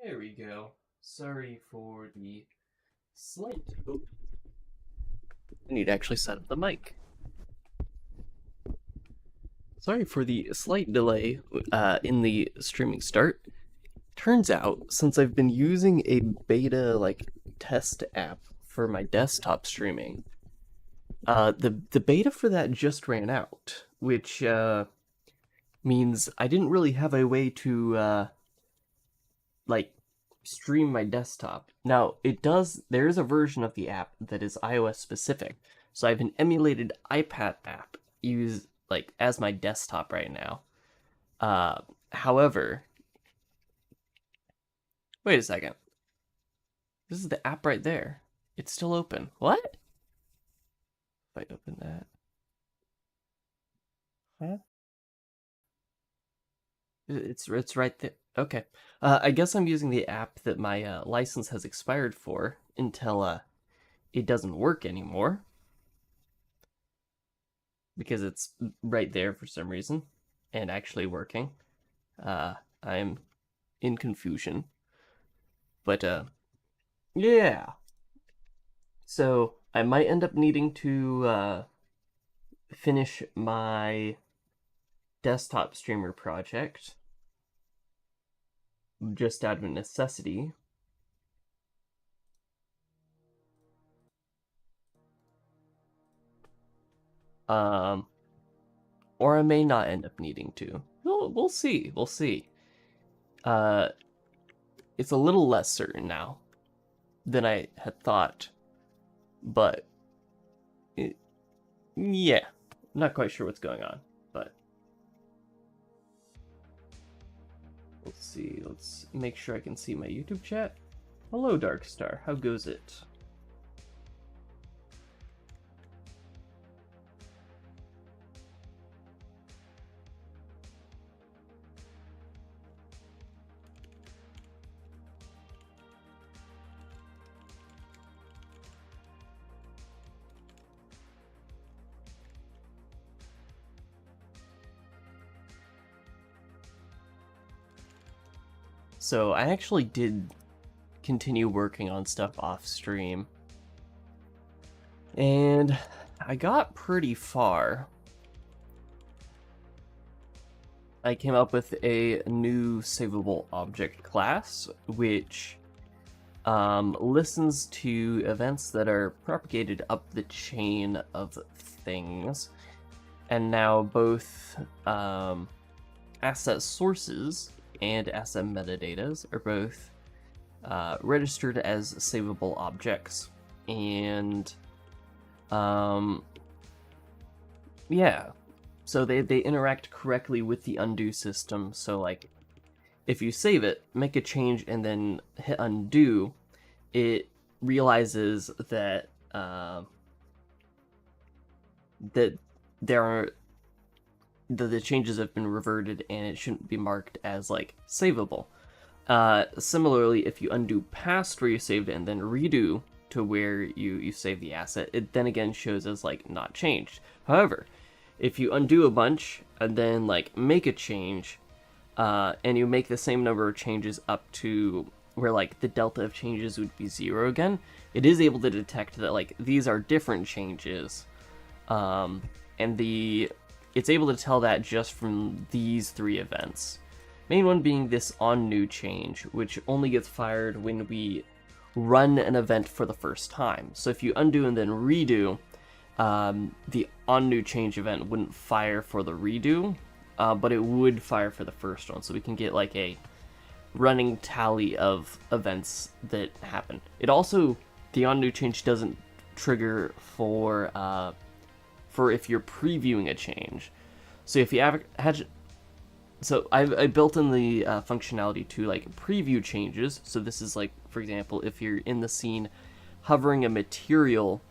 There we go. Sorry for the slight... Oh. I need to actually set up the mic. Sorry for the slight delay in the streaming start. Turns out, since I've been using a beta, test app for my desktop streaming, the beta for that just ran out, which means I didn't really have a way to stream my desktop. Now, there is a version of the app that is iOS specific, so I have an emulated iPad app used as my desktop right now. However, wait a second. This is the app right there. It's still open. What? If I open that. Huh? It's right there. Okay. I guess I'm using the app that my license has expired for until it doesn't work anymore. Because it's right there for some reason and actually working. I'm in confusion. But yeah. So I might end up needing to finish my desktop streamer project just out of necessity. Or I may not end up needing to. We'll see. We'll see. It's a little less certain now than I had thought, but yeah, not quite sure what's going on, but let's see. Let's make sure I can see my YouTube chat. Hello, Darkstar. How goes it? So I actually did continue working on stuff off stream, and I got pretty far. I came up with a new savable object class, which listens to events that are propagated up the chain of things, and now both asset sources and asset metadatas are both registered as savable objects. And yeah, so they interact correctly with the undo system. So if you save it, make a change, and then hit undo, it realizes that that the changes have been reverted and it shouldn't be marked as savable. Similarly, if you undo past where you saved it and then redo to where you save the asset, it then again shows as not changed. However, if you undo a bunch and then make a change, and you make the same number of changes up to where the delta of changes would be 0 again, it is able to detect that these are different changes, and it's able to tell that just from these 3 events. Main one being this onNew change, which only gets fired when we run an event for the first time. So if you undo and then redo, the onNew change event wouldn't fire for the redo, but it would fire for the first one. So we can get a running tally of events that happen. It also, the onNew change doesn't trigger for if you're previewing a change. So if you I built in the functionality to preview changes. So this is for example, if you're in the scene hovering a material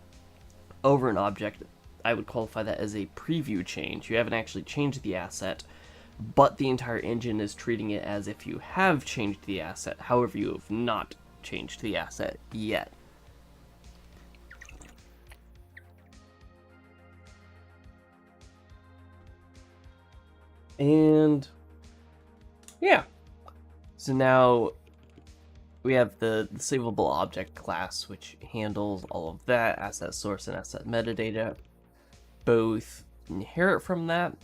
over an object, I would qualify that as a preview change. You haven't actually changed the asset, but the entire engine is treating it as if you have changed the asset. However, you have not changed the asset yet. And yeah, so now we have the savable object class, which handles all of that. Asset source and asset metadata both inherit from that.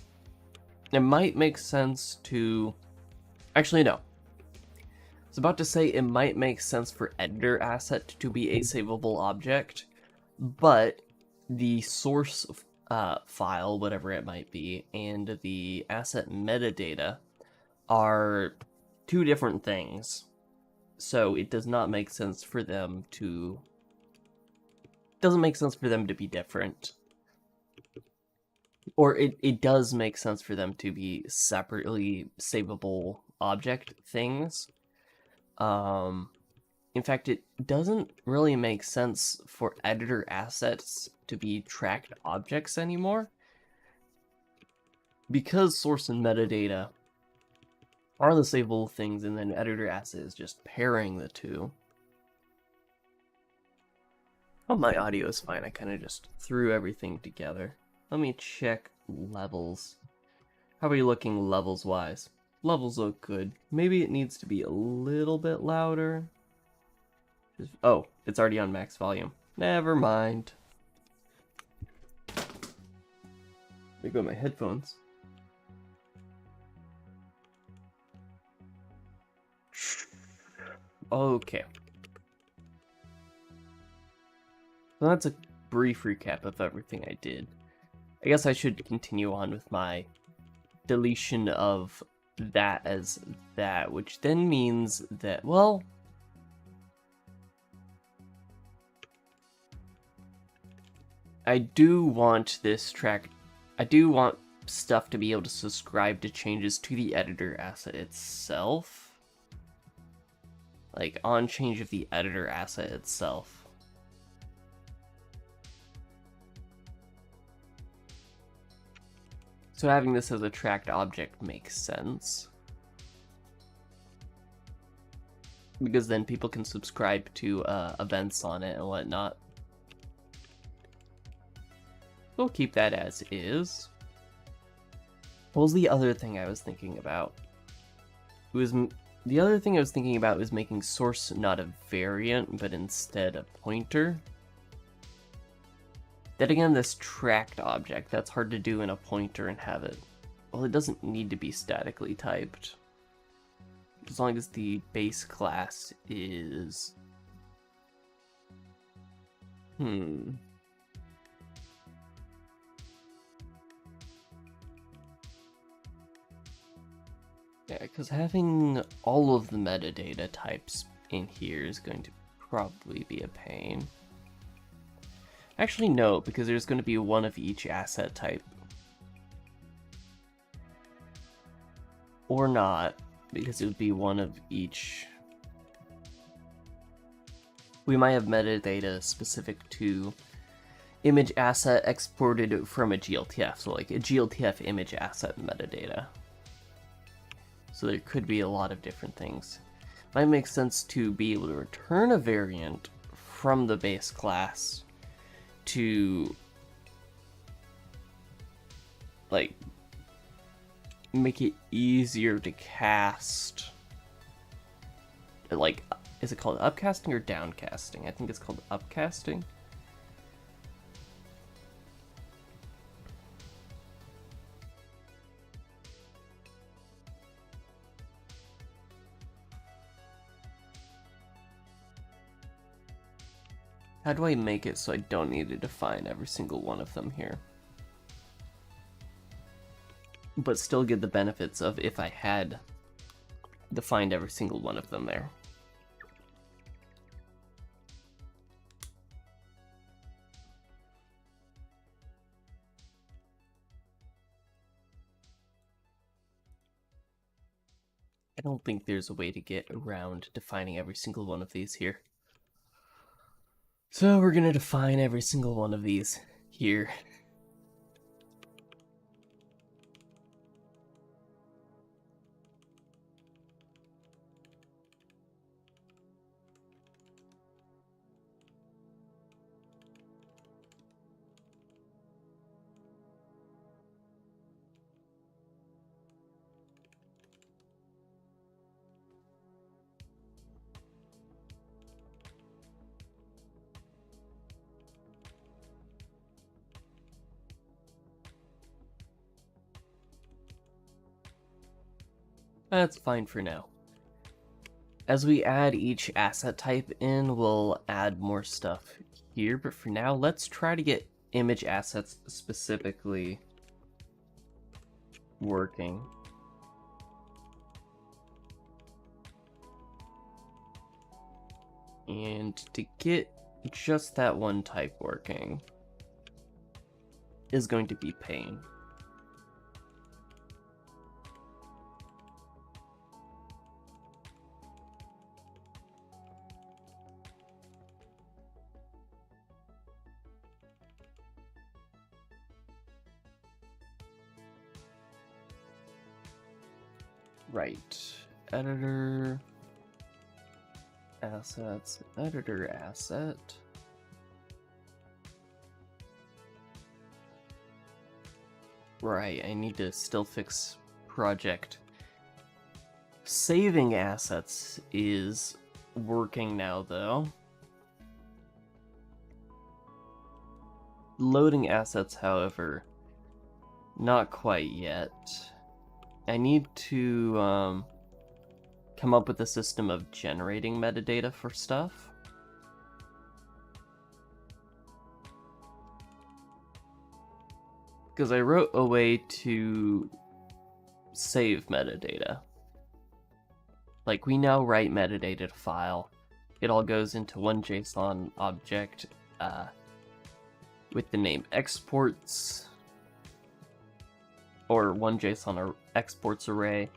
It might make sense to... Actually, no. I was about to say it might make sense for editor asset to be a savable object, but the source file, whatever it might be, and the asset metadata are two different things. So it does not make sense for them to... doesn't make sense for them to be different. Or it does make sense for them to be separately savable object things. In fact, it doesn't really make sense for editor assets to be tracked objects anymore, because source and metadata are the savable things, and then editor asset is just pairing the two. Oh, my audio is fine. I kind of just threw everything together. Let me check levels. How are you looking levels-wise? Levels look good. Maybe it needs to be a little bit louder. Oh, it's already on max volume. Never mind. There go my headphones. Okay. So that's a brief recap of everything I did. I guess I should continue on with my deletion of that as that, which then means that, well, I do want this track, I do want stuff to be able to subscribe to changes to the editor asset itself. Like, on change of the editor asset itself. So having this as a tracked object makes sense. Because then people can subscribe to events on it and whatnot. We'll keep that as is. What was the other thing I was thinking about? The other thing I was thinking about was making source not a variant, but instead a pointer. Then again, this tracked object, that's hard to do in a pointer and have it... Well, it doesn't need to be statically typed. As long as the base class is... Yeah, because having all of the metadata types in here is going to probably be a pain. Actually, no, because there's going to be one of each asset type. Or not, because it would be one of each. We might have metadata specific to image asset exported from a GLTF, so like a GLTF image asset metadata. So there could be a lot of different things. Might make sense to be able to return a variant from the base class to, like, make it easier to cast. Like, is it called upcasting or downcasting? I think it's called upcasting. How do I make it so I don't need to define every single one of them here? But still get the benefits of if I had defined every single one of them there. I don't think there's a way to get around defining every single one of these here. So we're gonna define every single one of these here. That's fine for now. As we add each asset type in, we'll add more stuff here, but for now, let's try to get image assets specifically working. And to get just that one type working is going to be pain. Right, editor, assets, editor asset. Right, I need to still fix project. Saving assets is working now, though. Loading assets, however, not quite yet. I need to come up with a system of generating metadata for stuff. Because I wrote a way to save metadata. Like, we now write metadata to file. It all goes into one JSON object with the name exports, or one JSON exports array.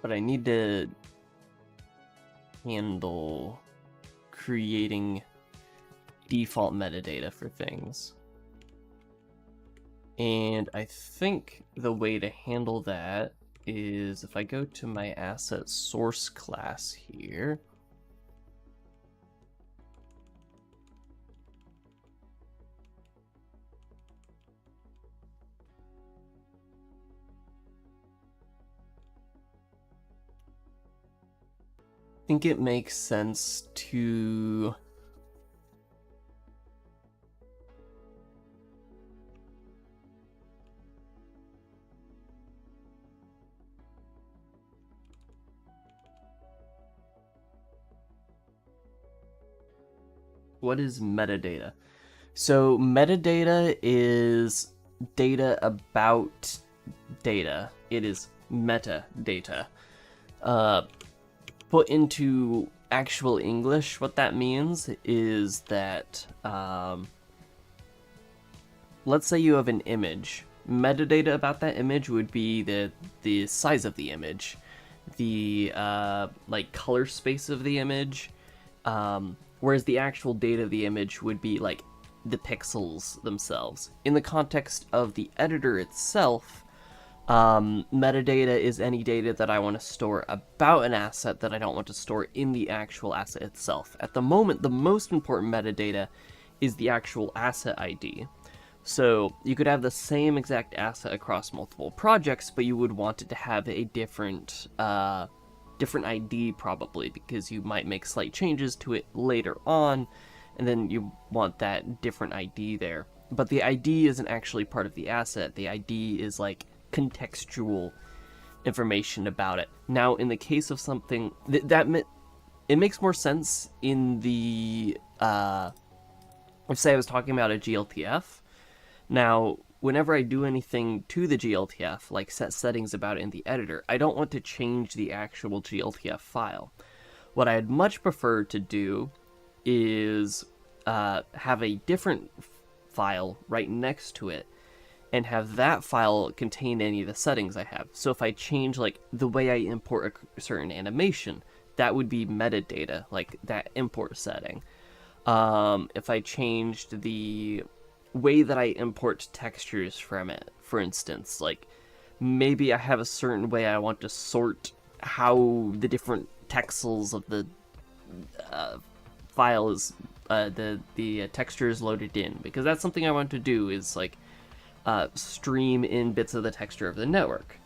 But I need to handle creating default metadata for things. And I think the way to handle that is if I go to my asset source class here, I think it makes sense to what is metadata? So metadata is data about data. It is metadata. Put into actual English, what that means is that, let's say you have an image. Metadata about that image would be the size of the image, the like color space of the image, whereas the actual data of the image would be like the pixels themselves. In the context of the editor itself, metadata is any data that I want to store about an asset that I don't want to store in the actual asset itself. At the moment, the most important metadata is the actual asset ID. So you could have the same exact asset across multiple projects, but you would want it to have a different ID probably, because you might make slight changes to it later on, and then you want that different ID there. But the ID isn't actually part of the asset. The ID is like contextual information about it. Now, in the case of something it makes more sense in the let's say I was talking about a GLTF. Now, whenever I do anything to the GLTF, like set settings about it in the editor, I don't want to change the actual GLTF file. What I'd much prefer to do is have a different file right next to it, and have that file contain any of the settings I have. So if I change like the way I import a certain animation, that would be metadata, like that import setting. If I changed the way that I import textures from it, for instance, like maybe I have a certain way I want to sort how the different texels of the file is, the texture is loaded in, because that's something I want to do is like stream in bits of the texture of the network.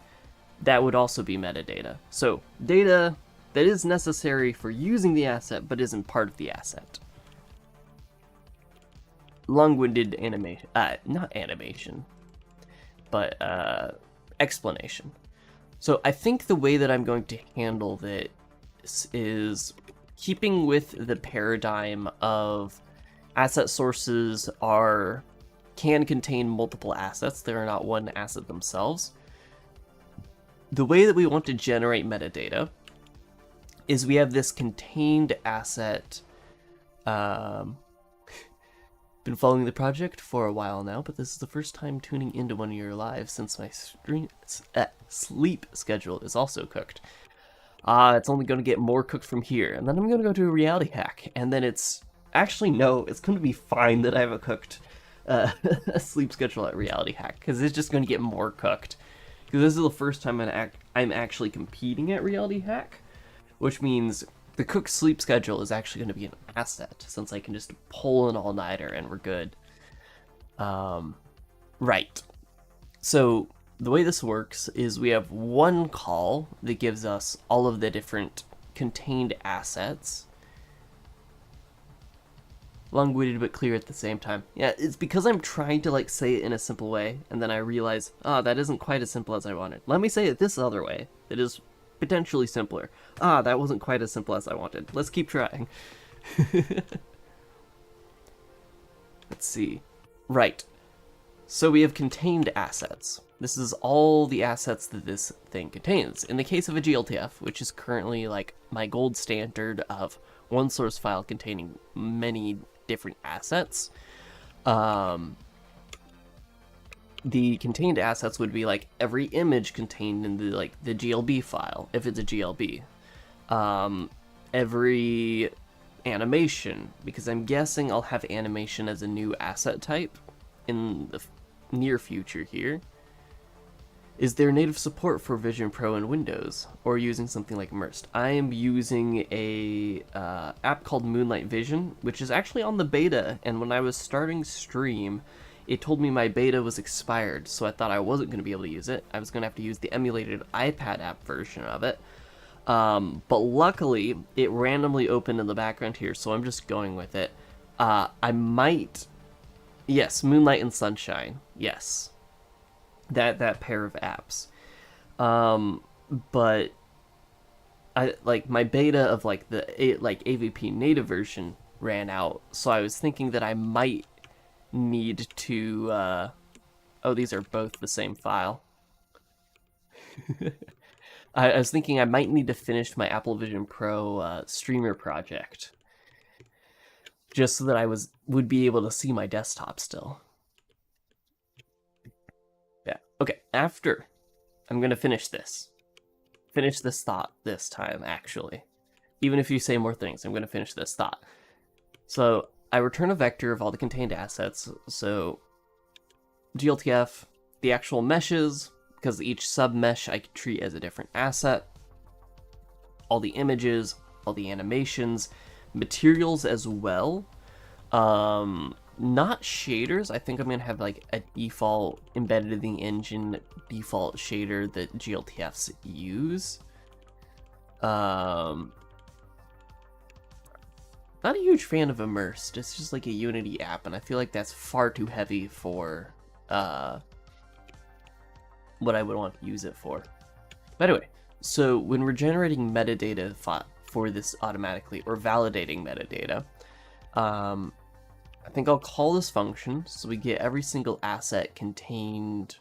That would also be metadata. So data that is necessary for using the asset but isn't part of the asset. long-winded animation, not animation, but explanation. So I think the way that I'm going to handle this is keeping with the paradigm of asset sources can contain multiple assets. They are not one asset themselves. The way that we want to generate metadata is we have this contained asset. Been following the project for a while now, but this is the first time tuning into one of your lives since my sleep schedule is also cooked. It's only going to get more cooked from here, and then I'm going to go to a reality hack, and then it's actually no, it's going to be fine that I have a cooked sleep schedule at reality hack, because it's just going to get more cooked. Because this is the first time I'm actually competing at reality hack, which means the cooked sleep schedule is actually going to be an asset, since I can just pull an all-nighter and we're good. Right. So the way this works is we have one call that gives us all of the different contained assets. Long-winded but clear at the same time. Yeah, it's because I'm trying to say it in a simple way, and then I realize, that isn't quite as simple as I wanted. Let me say it this other way. That is potentially simpler. That wasn't quite as simple as I wanted. Let's keep trying. Let's see. Right. So we have contained assets. This is all the assets that this thing contains. In the case of a GLTF, which is currently my gold standard of one source file containing many different assets, the contained assets would be every image contained in the GLB file, if it's a GLB. Every animation, because I'm guessing I'll have animation as a new asset type in the near future here. Is there native support for Vision Pro in Windows, or using something like Immersed? I am using a app called Moonlight Vision, which is actually on the beta, and when I was starting stream, it told me my beta was expired, so I thought I wasn't going to be able to use it. I was going to have to use the emulated iPad app version of it. But luckily, it randomly opened in the background here, so I'm just going with it. I might... Yes, Moonlight and Sunshine. Yes. That pair of apps. But I my beta of the AVP native version ran out, so I was thinking that I might need to oh, these are both the same file. I was thinking I might need to finish my Apple Vision Pro streamer project, just so that I would be able to see my desktop still. Yeah. Okay. After I'm gonna finish this thought this time, actually. Even if you say more things, I'm gonna finish this thought. So I return a vector of all the contained assets. So GLTF, the actual meshes, because each sub-mesh I can treat as a different asset. All the images, all the animations, materials as well. Not shaders. I think I'm gonna have a default embedded in the engine default shader that GLTFs use. Not a huge fan of Immersed. It's just a Unity app, and I feel like that's far too heavy for what I would want to use it for. But anyway, so when we're generating metadata for this automatically, or validating metadata, I think I'll call this function so we get every single asset contained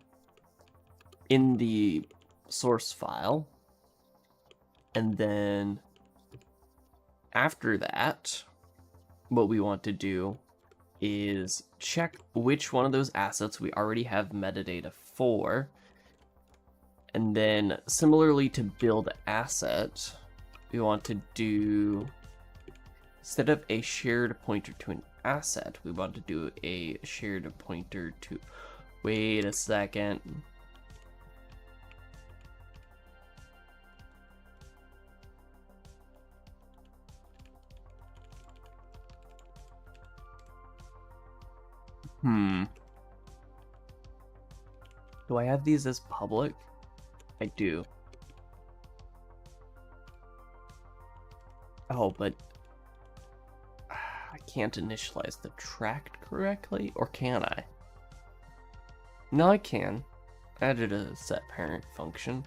in the source file. And then after that, what we want to do is check which one of those assets we already have metadata for. And then similarly to build asset, we want to do, instead of a shared pointer to an asset, we want to do a shared pointer to, wait a second. Do I have these as public? I do. Oh, but I can't initialize the tract correctly, or can I? No, I can. Added a set parent function.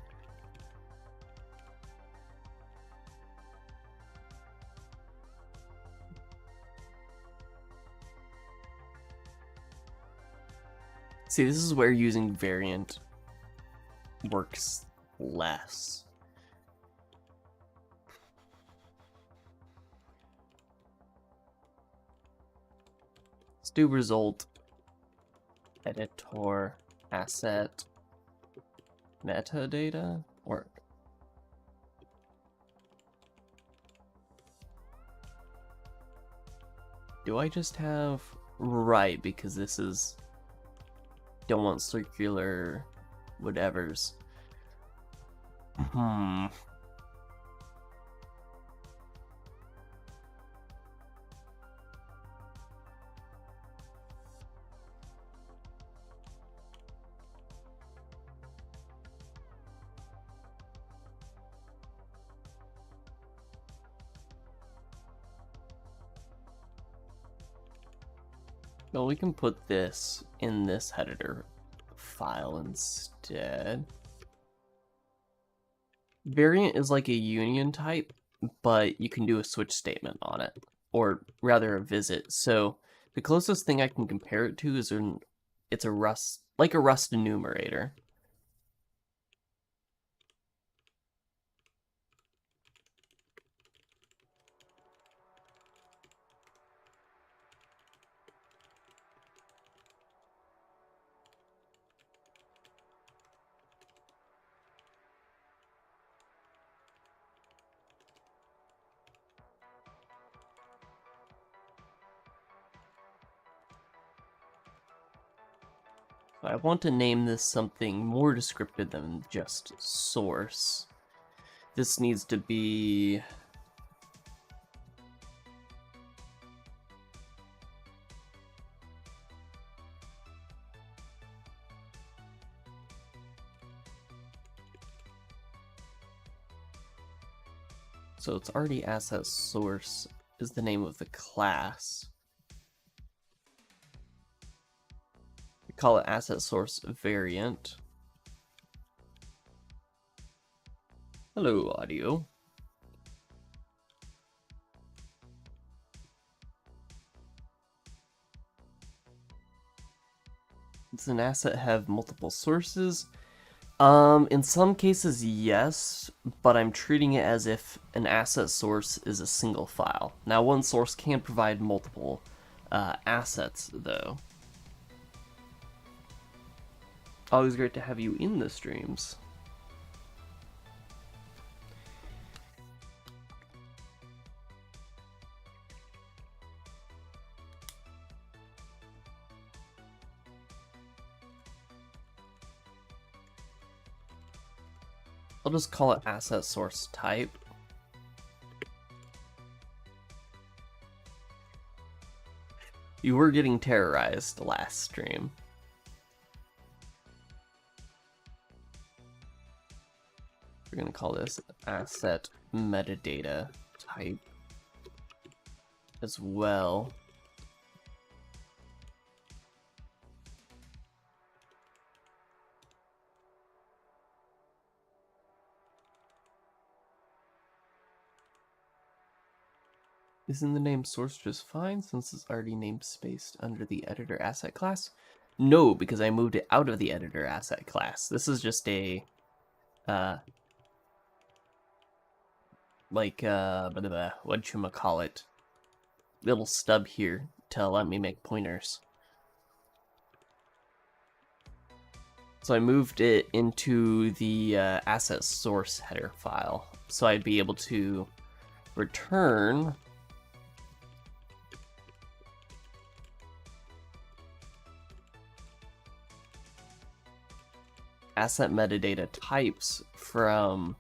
See, this is where using variant works less. Let's do result editor asset metadata, or do I just have right, because this is don't want circular whatevers. Well, we can put this in this editor file instead. Variant is like a union type, but you can do a switch statement on it, or rather a visit. So the closest thing I can compare it to is it's a Rust, like a Rust enumerator. I want to name this something more descriptive than just source. This needs to be... So it's already asset source is the name of the class. We call it asset source variant. Hello, audio. Does an asset have multiple sources? In some cases, yes, but I'm treating it as if an asset source is a single file. Now, one source can provide multiple assets, though. Always great to have you in the streams. I'll just call it asset source type. You were getting terrorized last stream. We're gonna call this asset metadata type as well. Isn't the name source just fine since it's already namespaced under the editor asset class? No, because I moved it out of the editor asset class. This is just a whatchamacallit, little stub here to let me make pointers. So I moved it into the asset source header file, so I'd be able to return asset metadata types from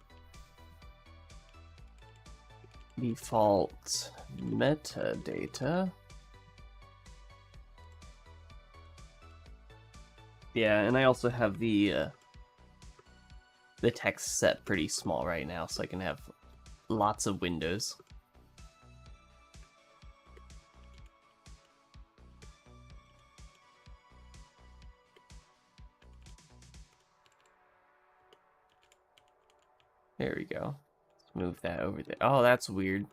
default metadata. Yeah, and I also have the text set pretty small right now, so I can have lots of windows. There we go. Let's move that over there. Oh, that's weird.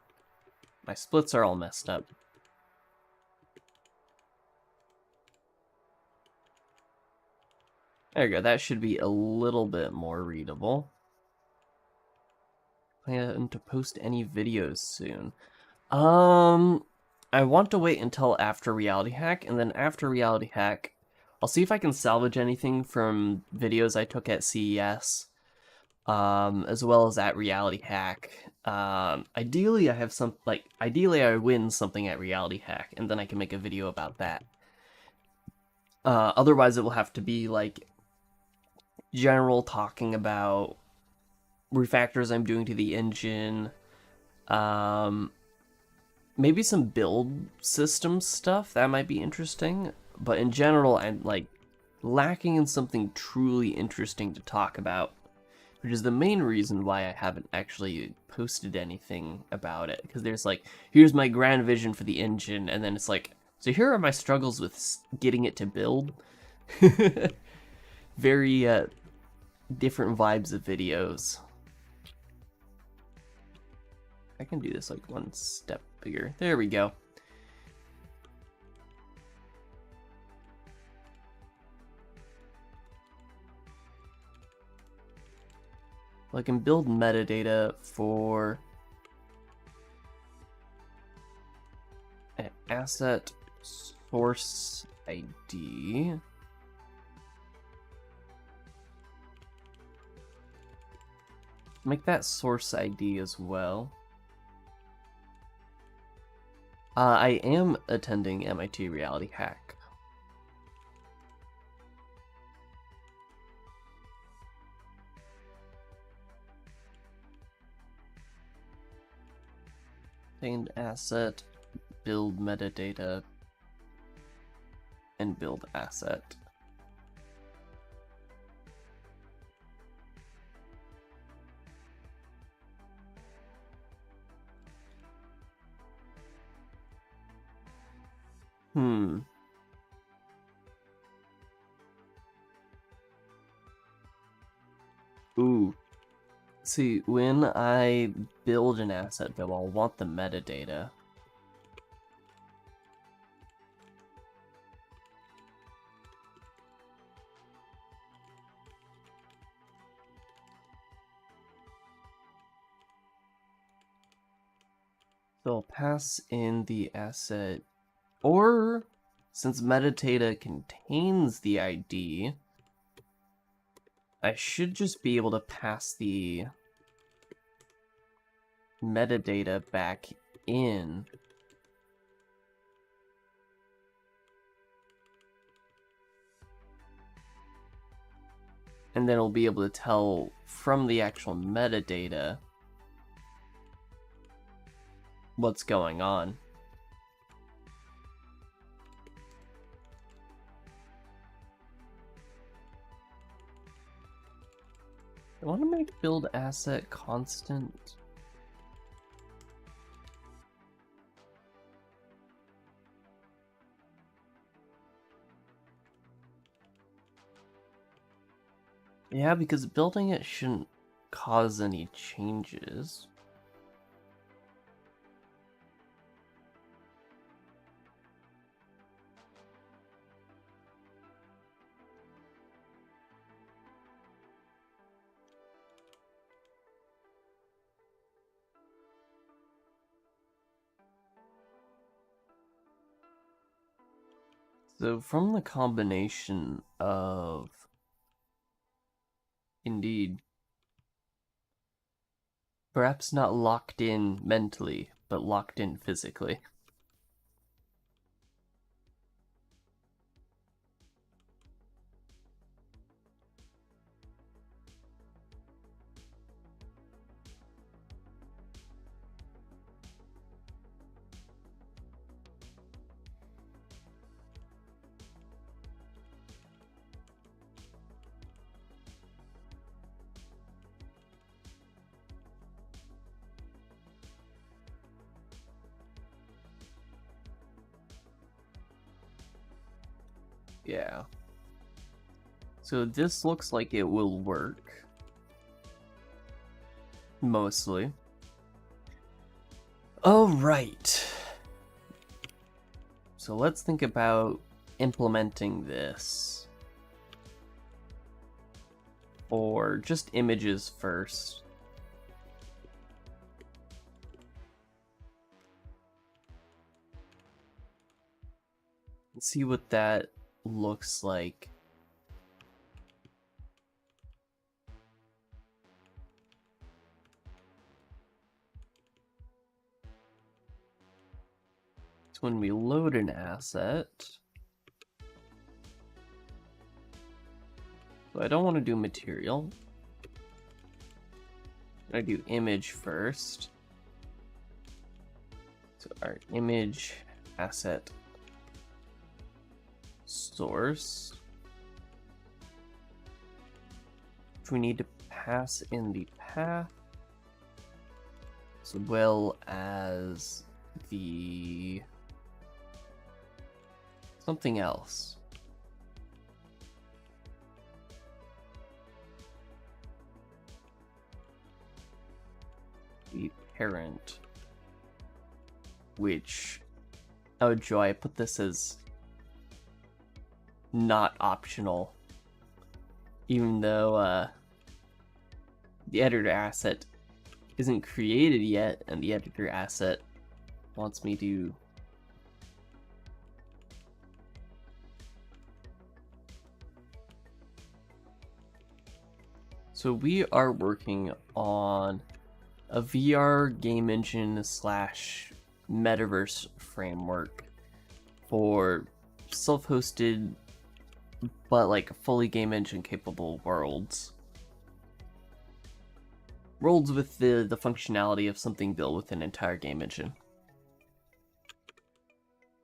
My splits are all messed up. There we go. That should be a little bit more readable. Plan to post any videos soon. I want to wait until after Reality Hack, and then after Reality Hack, I'll see if I can salvage anything from videos I took at CES, as well as at Reality Hack. Ideally, ideally I win something at Reality Hack, and then I can make a video about that. Otherwise, it will have to be, like, general talking about refactors I'm doing to the engine, maybe some build system stuff, that might be interesting, but in general, I'm, like, lacking in something truly interesting to talk about, which is the main reason why I haven't actually posted anything about it, because there's, like, here's my grand vision for the engine, and then it's like, so here are my struggles with getting it to build. Very, different vibes of videos. I can do this, like, one step bigger. There we go. Well, I can build metadata for an asset source ID. Make that source ID as well. I am attending MIT Reality Hack. Obtained asset, build metadata, and build asset. Ooh. See, when I build an asset, though, I'll want the metadata. So I'll pass in the asset, or since metadata contains the ID, I should just be able to pass the metadata back in. And then it'll be able to tell from the actual metadata what's going on. I want to make build asset constant. Yeah, because building it shouldn't cause any changes. So from the combination of, indeed, perhaps not locked in mentally, but locked in physically. Yeah. So this looks like it will work. mostly. All right. So let's think about implementing this. Or just images first. Let's see what that looks like. When we load an asset, so I don't want to do material. I do image first. So our image asset source, which we need to pass in the path, as well as the something else. The parent, which, oh joy, I put this as not optional, even though the editor asset isn't created yet, and the editor asset wants me to So we are working on a VR game engine slash metaverse framework for self-hosted but like fully game engine capable worlds. Worlds with the functionality of something built with an entire game engine.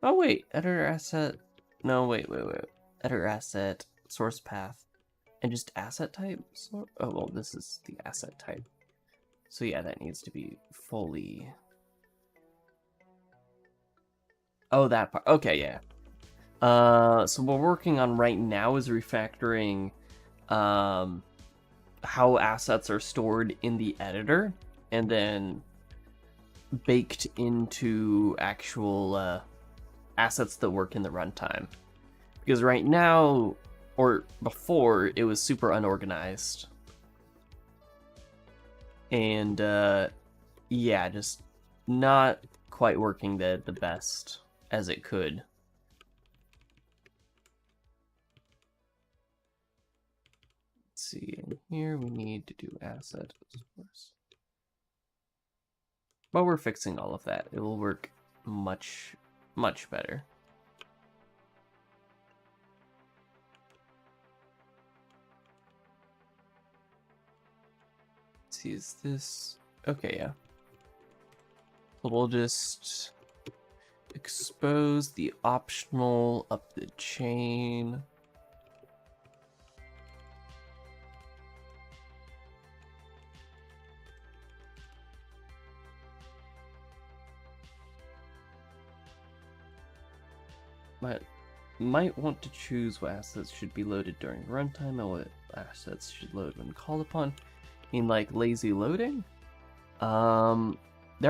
Oh wait, editor asset. No, wait. Editor asset, source path, and just asset type. So, oh well, this is the asset type. So yeah, that needs to be fully. Oh, that part. Okay, yeah. So what we're working on right now is refactoring, how assets are stored in the editor, and then baked into actual assets that work in the runtime. Because right now, or before, it was super unorganized. And yeah, just not quite working the best as it could. Let's see, in here we need to do asset source. But we're fixing all of that. It will work much better. Let's see, is this okay? Yeah. So we'll just expose the optional up the chain. But might want to choose what assets should be loaded during runtime and what assets should load when called upon. In like lazy loading, there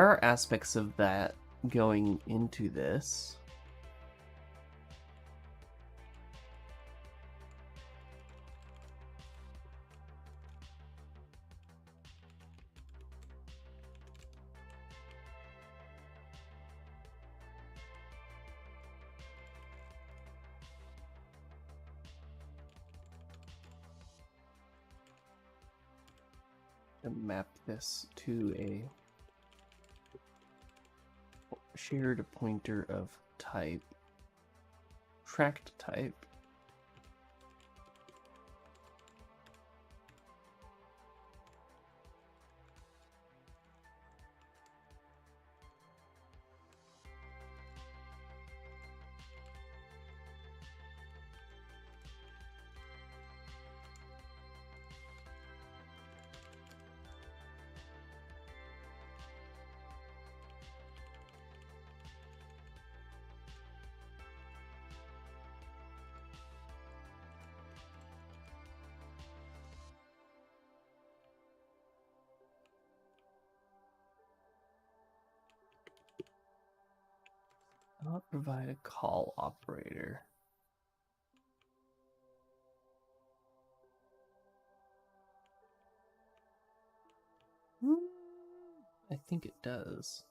are aspects of that going into this. And map this to a shared pointer of type tracked type. not provide a call operator. I think it does.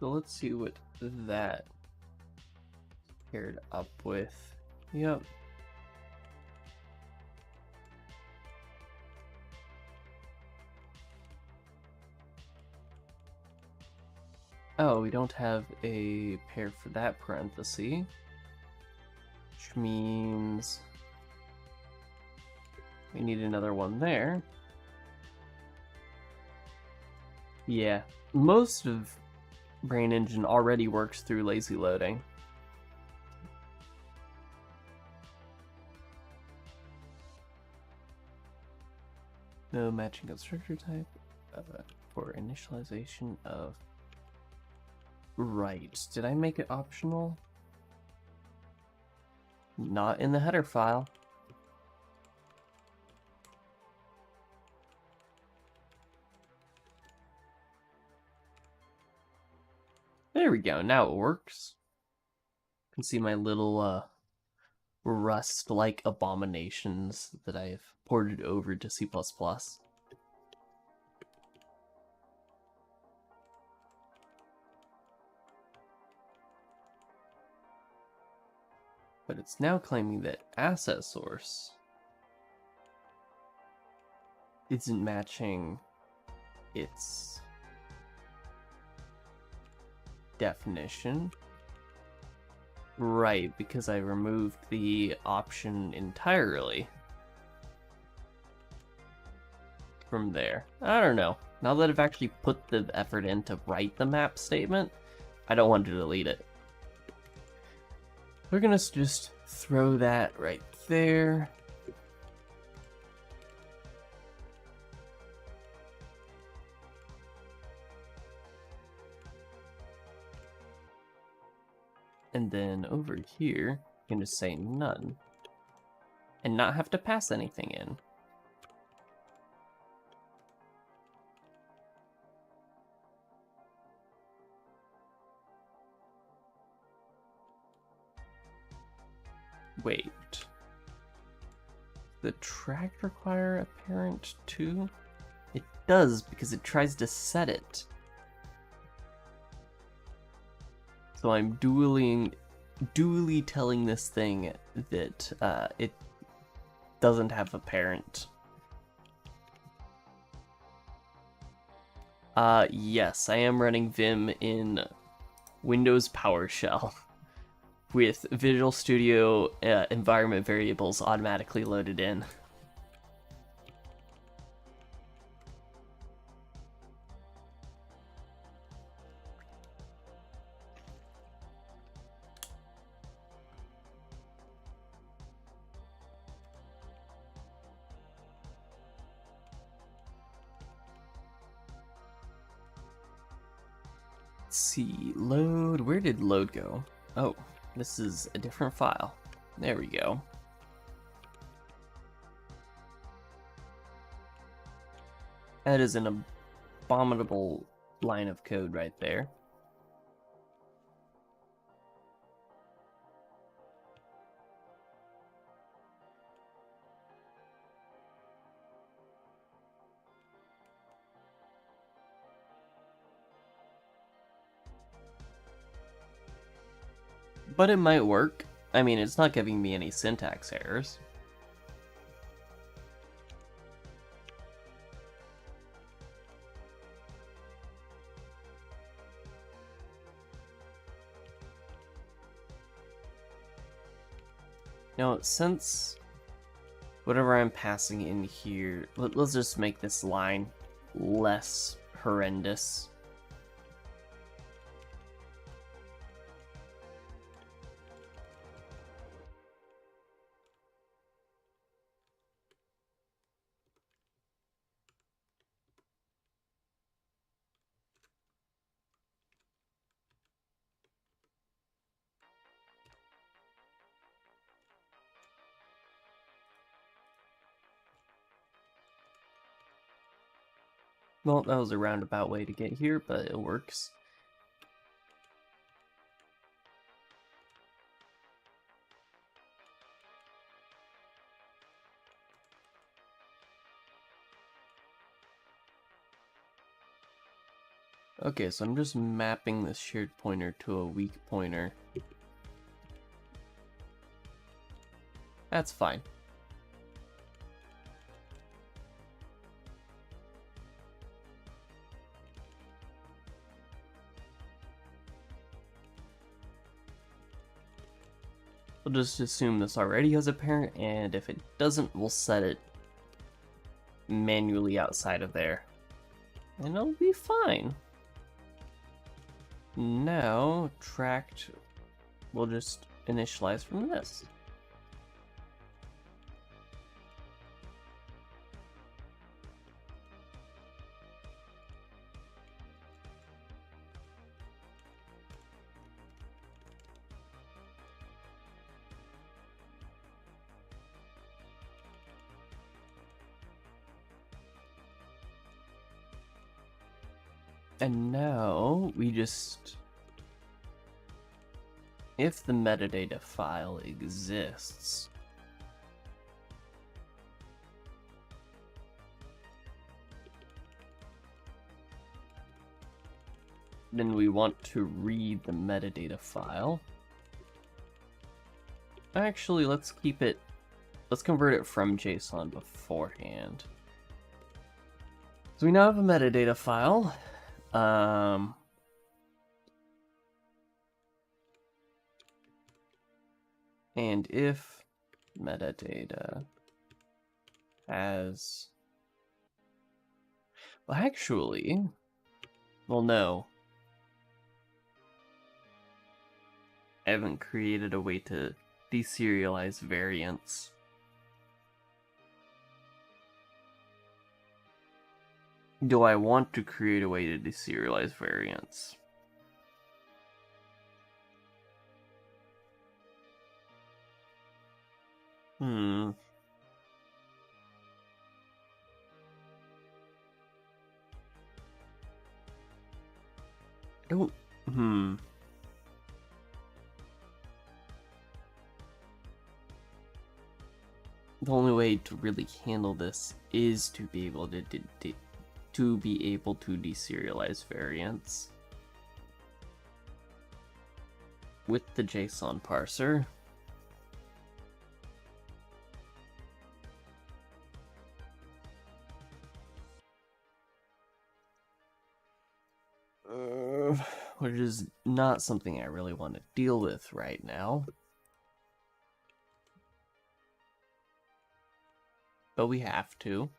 So let's see what that paired up with. Yep. Oh, we don't have a pair for that parenthesis, which means we need another one there. Yeah, most of Brane Engine already works through lazy loading. No matching constructor type for initialization of... Right, did I make it optional? Not in the header file. There we go, now it works. You can see my little Rust-like abominations that I've ported over to C++. But it's now claiming that asset source isn't matching its definition. Right, because I removed the option entirely from there. I don't know. Now that I've actually put the effort in to write the map statement, I don't want to delete it. We're gonna just throw that right there. And then over here, you can just say none. And not have to pass anything in. Wait. The track require a parent too? It does, because it tries to set it. So I'm dually telling this thing that it doesn't have a parent. Yes, I am running Vim in Windows PowerShell with Visual Studio environment variables automatically loaded in. Let's see, load, where did load go? Oh, this is a different file. There we go. That is an abominable line of code right there. But it might work. I mean, it's not giving me any syntax errors. Now, since whatever I'm passing in here, let's just make this line less horrendous. Well, that was a roundabout way to get here, but it works. Okay, so I'm just mapping this shared pointer to a weak pointer. That's fine. We'll just assume this already has a parent, and if it doesn't, we'll set it manually outside of there. And it'll be fine. Now, tracked, we'll just initialize from this. And now we just, if the metadata file exists, then we want to read the metadata file. Actually, let's convert it from JSON beforehand. So we now have a metadata file. And if metadata has, well, actually, well, no. I haven't created a way to deserialize variants. Do I want to create a way to deserialize variants? I don't, The only way to really handle this is to be able to deserialize variants with the JSON parser. Which is not something I really want to deal with right now. But we have to.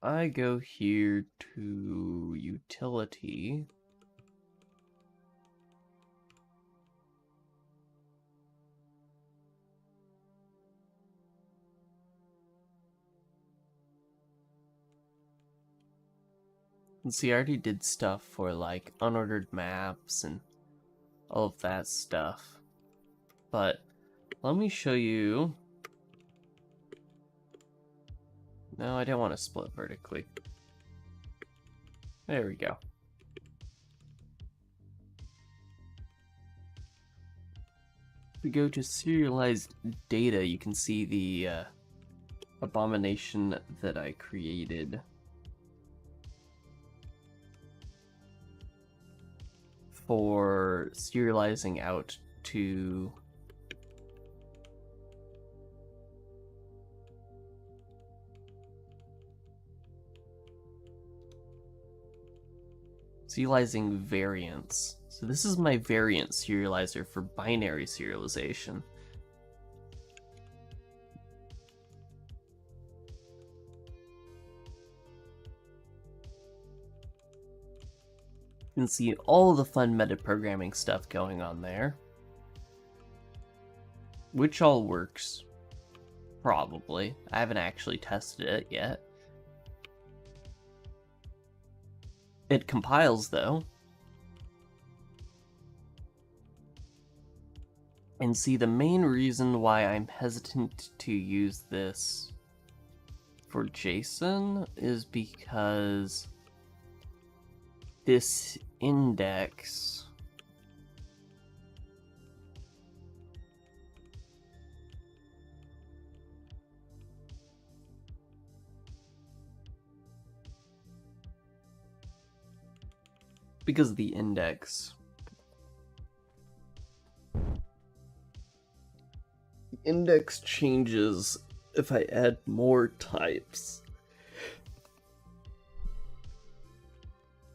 I go here to utility. And see, I already did stuff for like unordered maps and all of that stuff. But let me show you. No, I didn't want to split vertically. There we go. If we go to serialized data, you can see the abomination that I created for serializing out to serializing variants. So this is my variant serializer for binary serialization. You can see all the fun metaprogramming stuff going on there. Which all works. Probably. I haven't actually tested it yet. It compiles, though. And see, the main reason why I'm hesitant to use this for JSON is because this index index changes if I add more types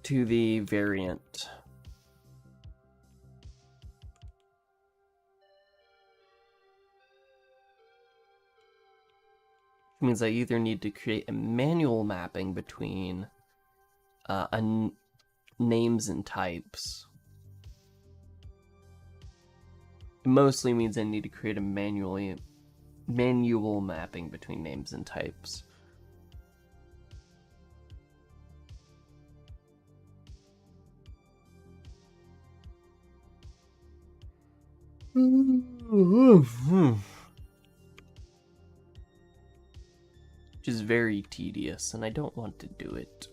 to the variant. Which means I either need to create a manual mapping between names and types. It mostly means I need to create a manual mapping between names and types. Which is very tedious, and I don't want to do it.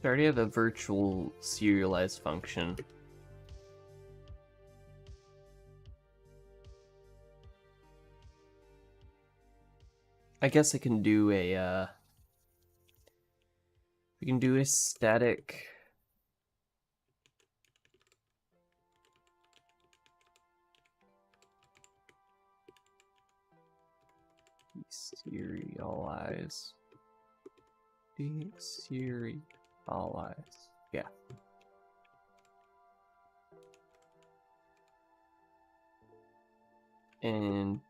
I already have a virtual serialize function. I guess I can do a we can do a static deserialize. Yeah. And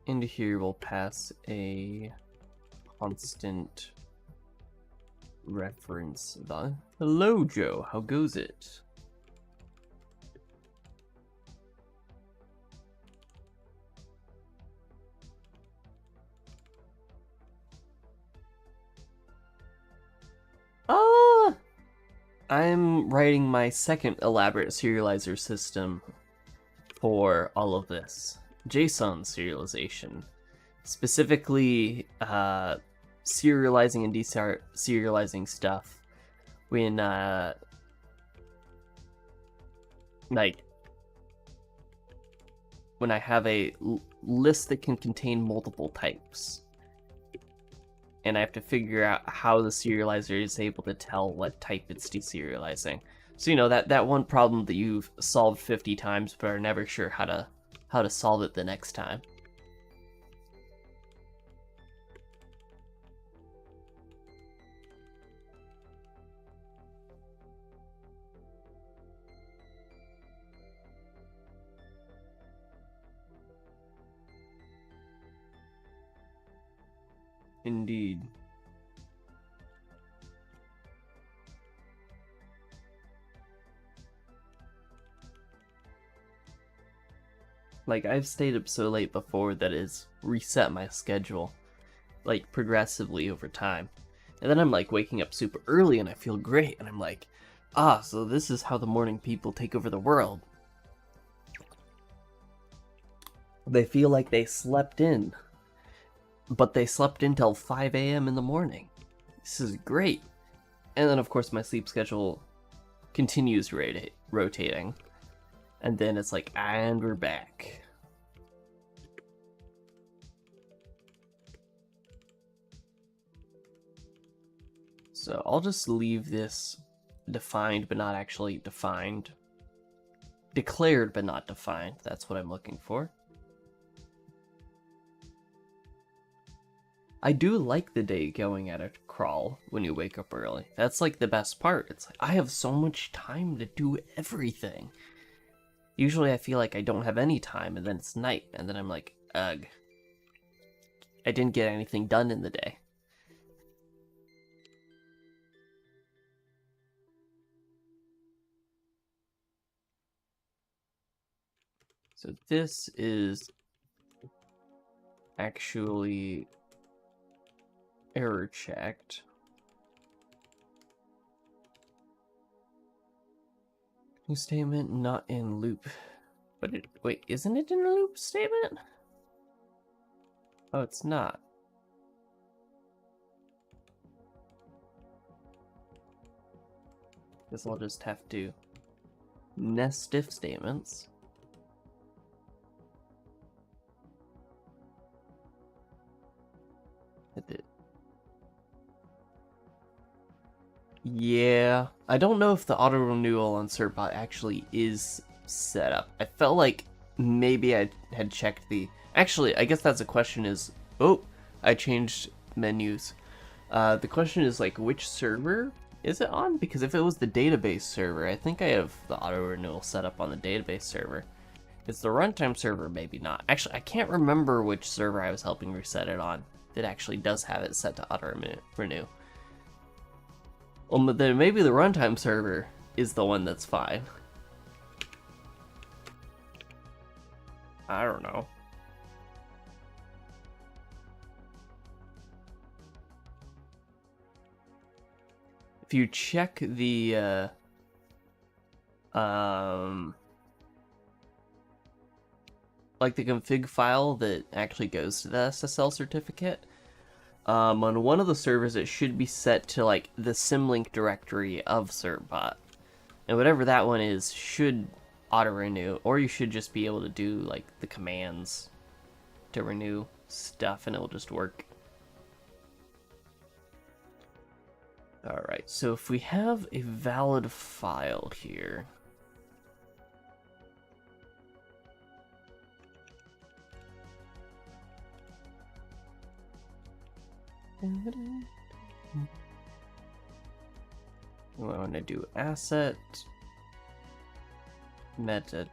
into here we'll pass a constant reference. Hello, Joe. How goes it? I'm writing my second elaborate serializer system for all of this. JSON serialization. Specifically, serializing and deserializing stuff when, like, when I have a list that can contain multiple types. And I have to figure out how the serializer is able to tell what type it's deserializing. So, you know, that one problem that you've solved 50 times but are never sure how to solve it the next time. Indeed. Like, I've stayed up so late before that it's reset my schedule, like, progressively over time. And then I'm, like, waking up super early and I feel great, and I'm like, so this is how the morning people take over the world. They feel like they slept in, but they slept until 5 a.m. in the morning. This is great. And then, of course, my sleep schedule continues rotating. And then it's like, and we're back. So I'll just leave this defined but not actually defined. Declared but not defined. That's what I'm looking for. I do like the day going at a crawl when you wake up early. That's like the best part. It's like, I have so much time to do everything. Usually I feel like I don't have any time, and then it's night, and then I'm like, ugh. I didn't get anything done in the day. So this is actually error checked. New statement not in loop. But wait, isn't it in a loop statement? Oh, it's not. Guess I'll just have to nest if statements. Hit it. Yeah, I don't know if the auto renewal on Certbot actually is set up. I felt like maybe I had checked the. Actually, I guess that's a question. Is I changed menus. The question is like which server is it on? Because if it was the database server, I think I have the auto renewal set up on the database server. It's the runtime server, maybe not. Actually, I can't remember which server I was helping reset it on. That actually does have it set to auto renew. Well, but then maybe the runtime server is the one that's fine. I don't know. If you check the like the config file that actually goes to the SSL certificate, on one of the servers it should be set to like the symlink directory of Certbot, and whatever that one is should auto renew, or you should just be able to do like the commands to renew stuff and it'll just work. Alright, so if we have a valid file here, we want to do asset metadata.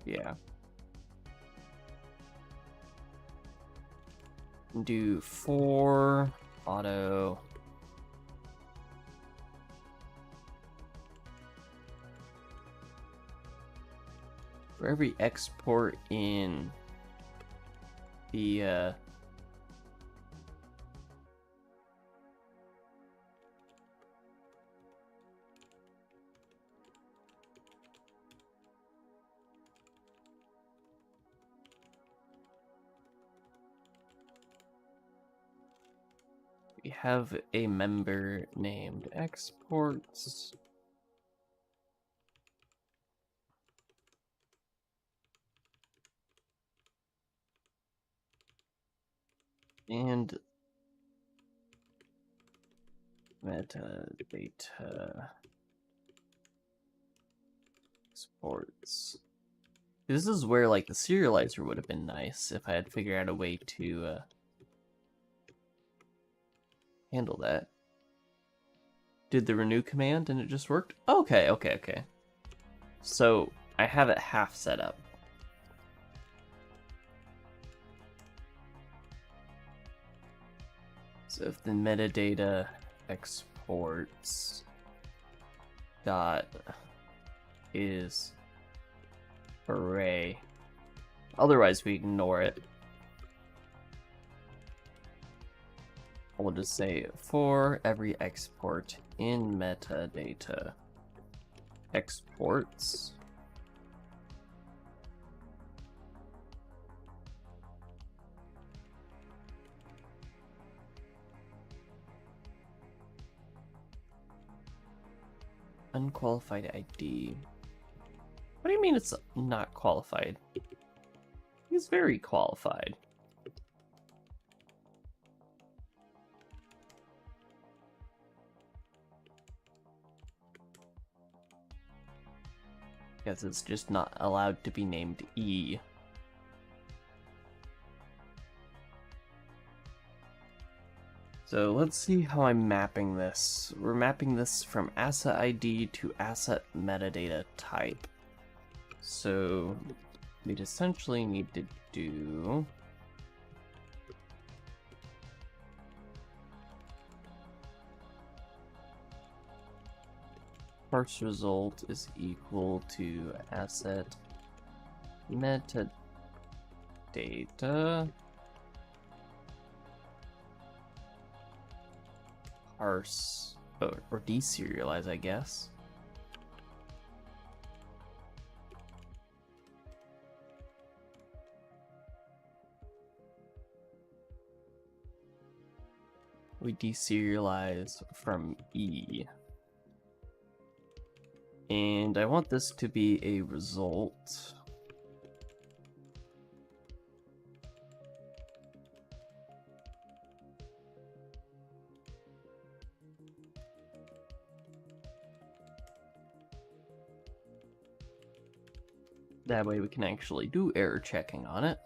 Yeah. Do for auto for every export in the we have a member named exports. And metadata exports. This is where like the serializer would have been nice if I had figured out a way to handle that. Did the renew command and it just worked? Okay. So I have it half set up. So if the metadata exports dot is array, otherwise we ignore it. We'll just say for every export in metadata exports unqualified ID. What do you mean it's not qualified? He's very qualified. Because it's just not allowed to be named E. So let's see how I'm mapping this. We're mapping this from asset ID to asset metadata type. So we'd essentially need to do parse result is equal to asset metadata parse or deserialize, I guess. We deserialize from E. And I want this to be a result. That way we can actually do error checking on it.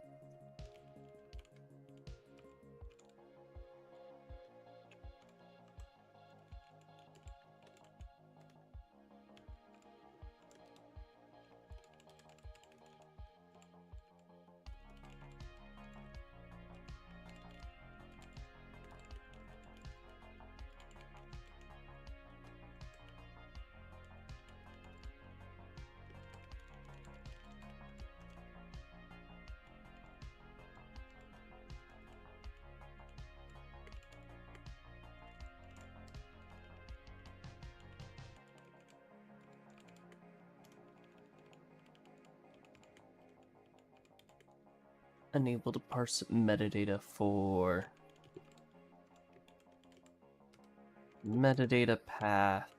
Unable to parse metadata for metadata path.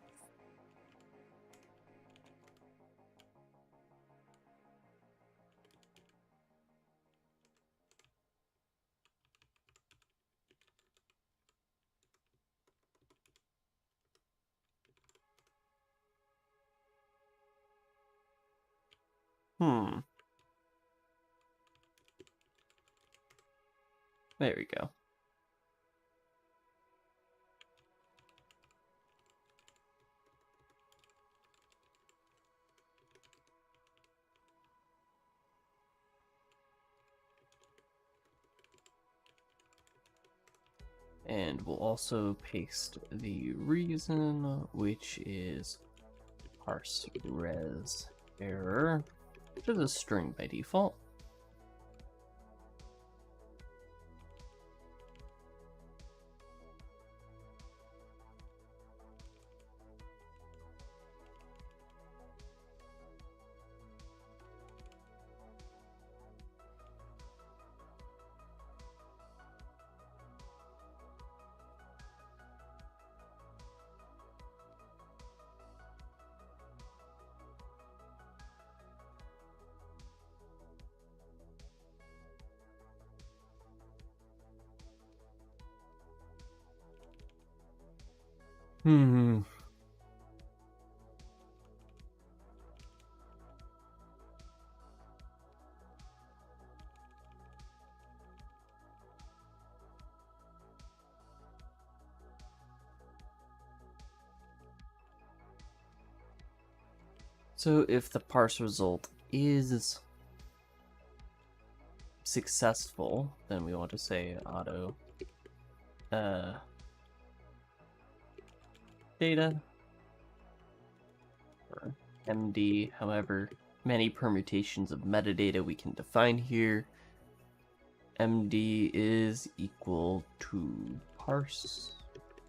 There we go. And we'll also paste the reason, which is parse res error, which is a string by default. So if the parse result is successful, then we want to say auto data or MD, however many permutations of metadata we can define here. MD is equal to parse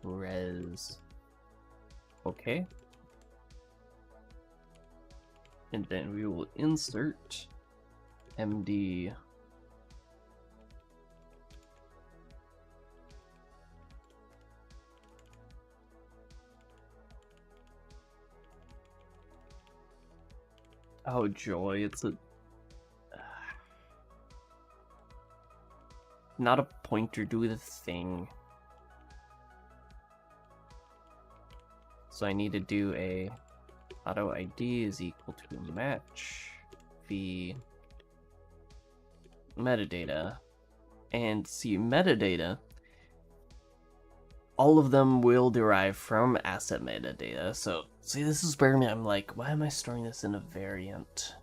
res. Okay. And then we will insert MD oh joy, it's a not a pointer, do the thing. So I need to do a auto ID is equal to match the metadata. And see, metadata all of them will derive from asset metadata. So see, this is where I'm like, why am I storing this in a variant?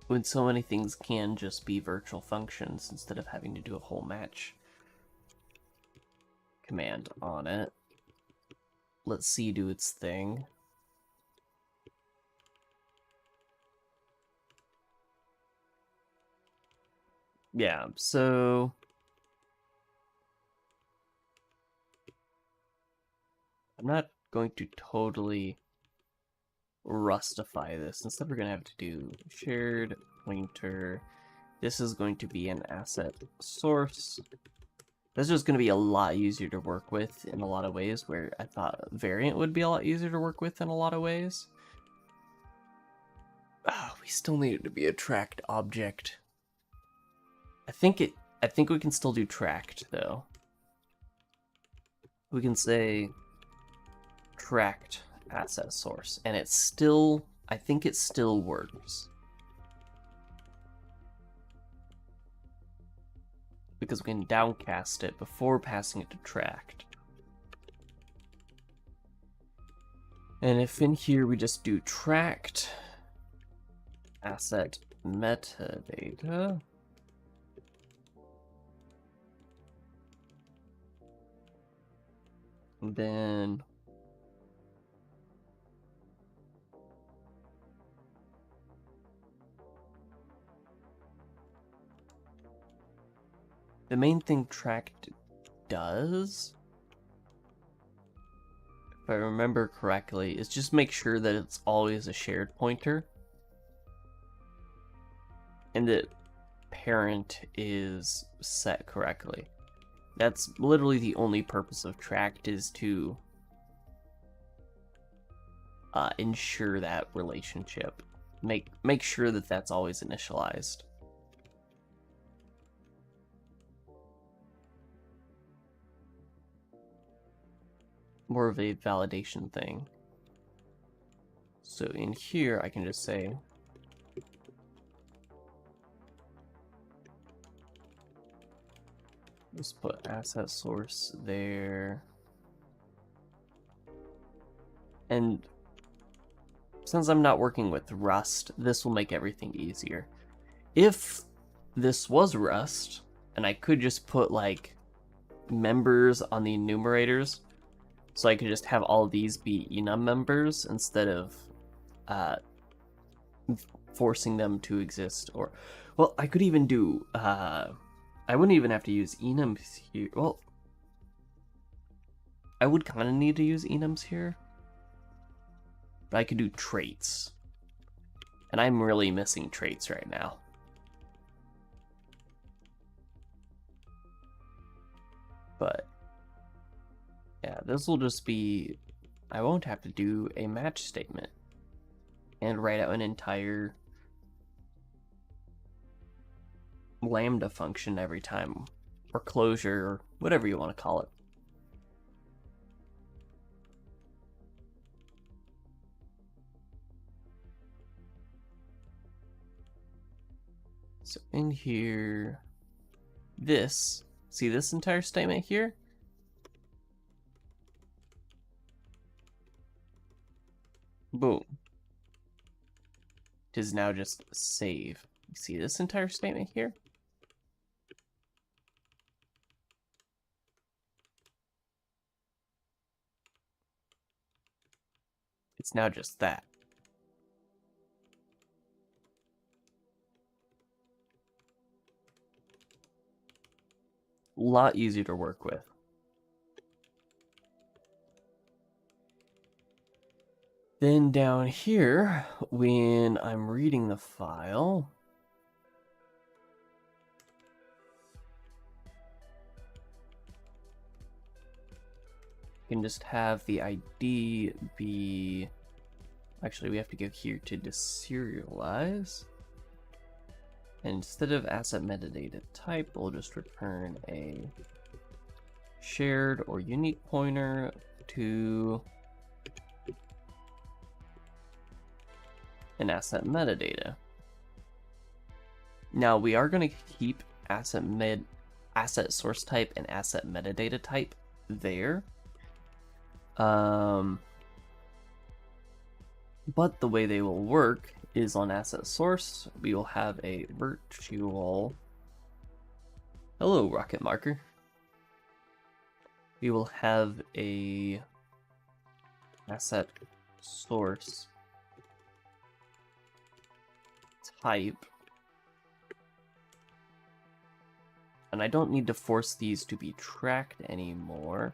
When so many things can just be virtual functions instead of having to do a whole match command on it. Let's C do its thing. Yeah, so I'm not going to totally rustify this. Instead, we're going to have to do shared pointer. This is going to be an asset source. This is going to be a lot easier to work with in a lot of ways, where I thought variant would be a lot easier to work with in a lot of ways. We still need it to be a tracked object. I think we can still do tracked though. We can say tracked asset source, and it's still, I think it still works. Because we can downcast it before passing it to tracked. And if in here we just do tracked asset metadata, then the main thing tracked does, if I remember correctly, is just make sure that it's always a shared pointer and that parent is set correctly. That's literally the only purpose of tracked, is to ensure that relationship. Make sure that that's always initialized. More of a validation thing. So in here, I can just say let's put asset source there. And since I'm not working with Rust, this will make everything easier. If this was Rust, and I could just put like members on the enumerators, so I could just have all of these be enum members instead of forcing them to exist. Or, well, I could even do, I wouldn't even have to use enums here. Well, I would kind of need to use enums here, but I could do traits. And I'm really missing traits right now. But yeah, this will just be, I won't have to do a match statement and write out an entire lambda function every time, or closure, or whatever you want to call it. So in here, this, see this entire statement here? Boom. It is now just save. You see this entire statement here? It's now just that. A lot easier to work with. Then down here, when I'm reading the file, you can just have the ID be, actually we have to go here to deserialize. And instead of asset metadata type, we'll just return a shared or unique pointer to an asset metadata. Now we are going to keep asset source type and asset metadata type there. But the way they will work is on asset source, we will have a virtual, hello rocket marker. We will have a asset source type. And I don't need to force these to be tracked anymore.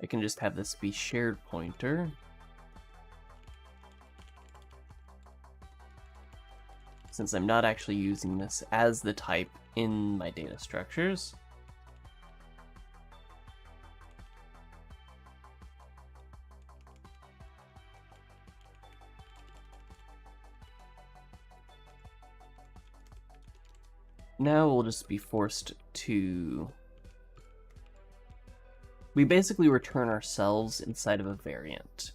I can just have this be shared pointer. Since I'm not actually using this as the type in my data structures. Now we'll just be forced to... We basically return ourselves inside of a variant.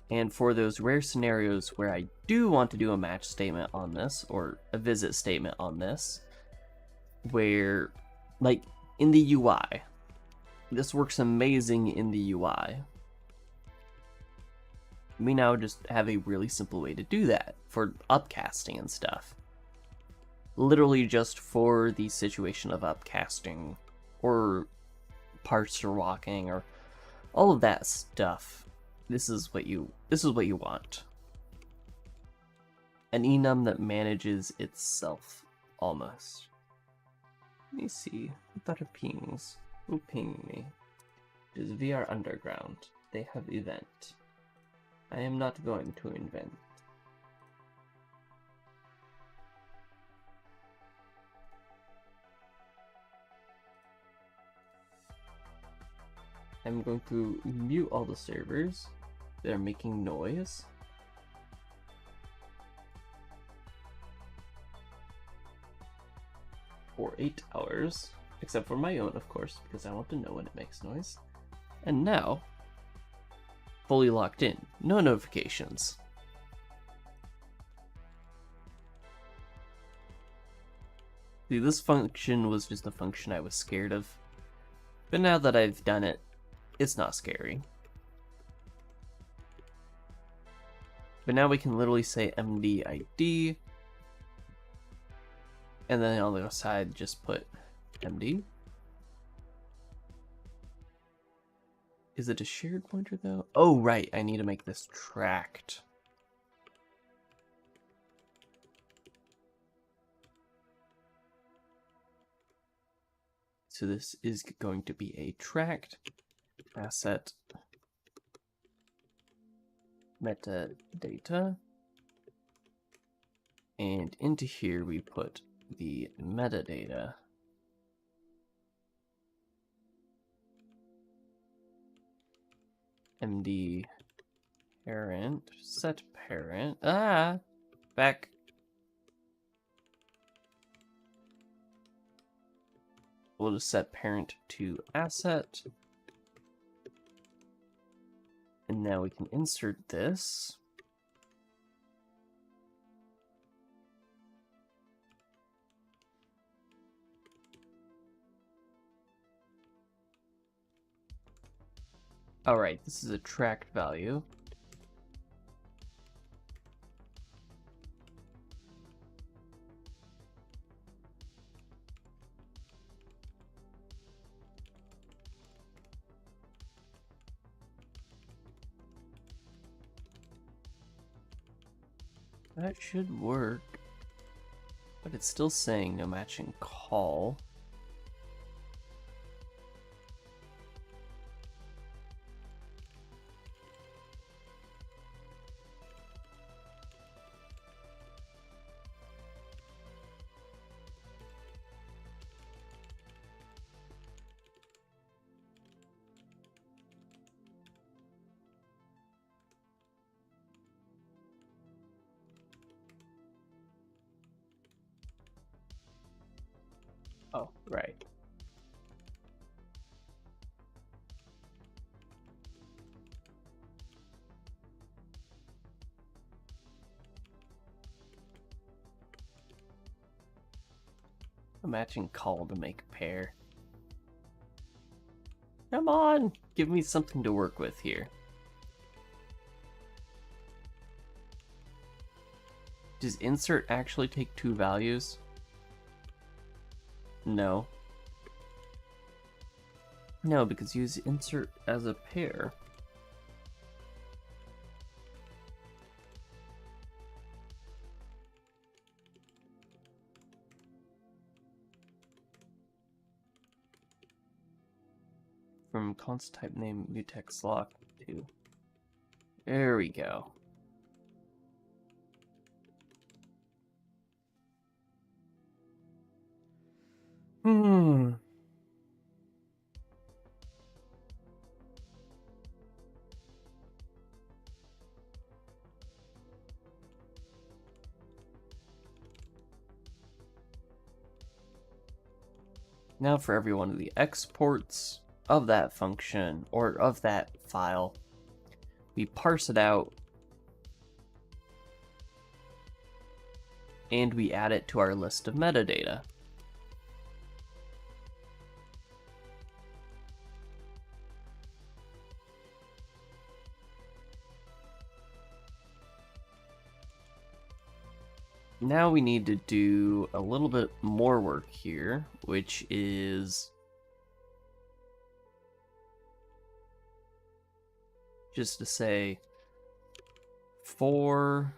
And for those rare scenarios where I do want to do a match statement on this, or a visit statement on this, where, like, in the UI, this works amazing in the UI. We now just have a really simple way to do that for upcasting and stuff. Literally just for the situation of upcasting or parser walking or all of that stuff. This is what you want. An enum that manages itself almost. Let me see. What are pings? Who pinged me? It is VR Underground. They have event. I am not going to invent. I'm going to mute all the servers that are making noise. For 8 hours, except for my own, of course, because I want to know when it makes noise. And now, fully locked in, no notifications. See, this function was just a function I was scared of, but now that I've done it, it's not scary. But now we can literally say MD-ID, and then on the other side just put MD. Is it a shared pointer though? Oh right, I need to make this tracked. So this is going to be a tracked asset metadata, and into here we put the metadata. MD parent, set parent, back. We'll just set parent to asset. And now we can insert this. Alright, this is a tracked value. That should work, but it's still saying no matching call. Oh, right. A matching call to make a pair. Come on, give me something to work with here. Does insert actually take 2 values? No. No, because use insert as a pair. From const type name mutex lock to. There we go. Now for every one of the exports of that function, or of that file, we parse it out, and we add it to our list of metadata. Now we need to do a little bit more work here, which is just to say for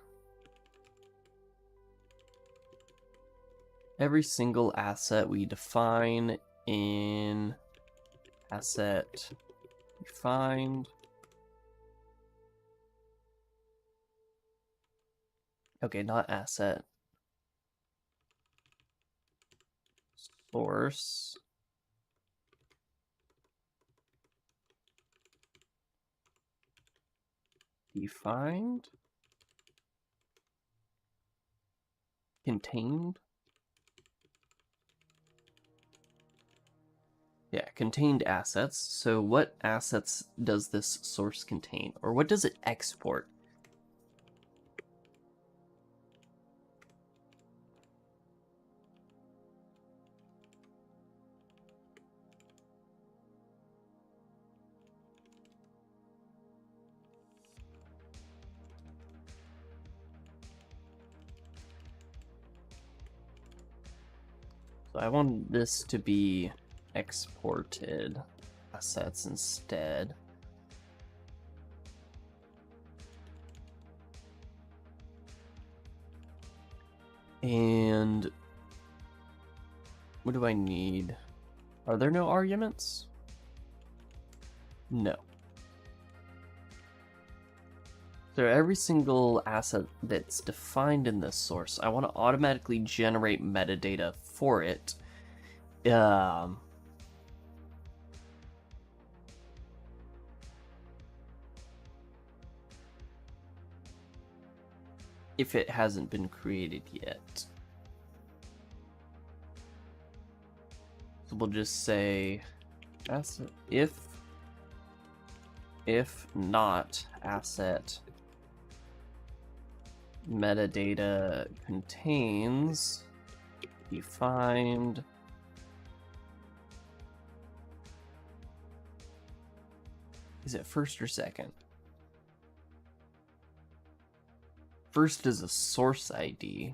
every single asset we define in asset defined. Okay, not asset. Source. Defined. Contained. Yeah, contained assets. So what assets does this source contain? Or what does it export? So I want this to be exported assets instead. And what do I need? Are there no arguments? No. So every single asset that's defined in this source, I want to automatically generate metadata for it. If it hasn't been created yet. So we'll just say asset if not asset metadata contains defined is it first or second? First is a source ID.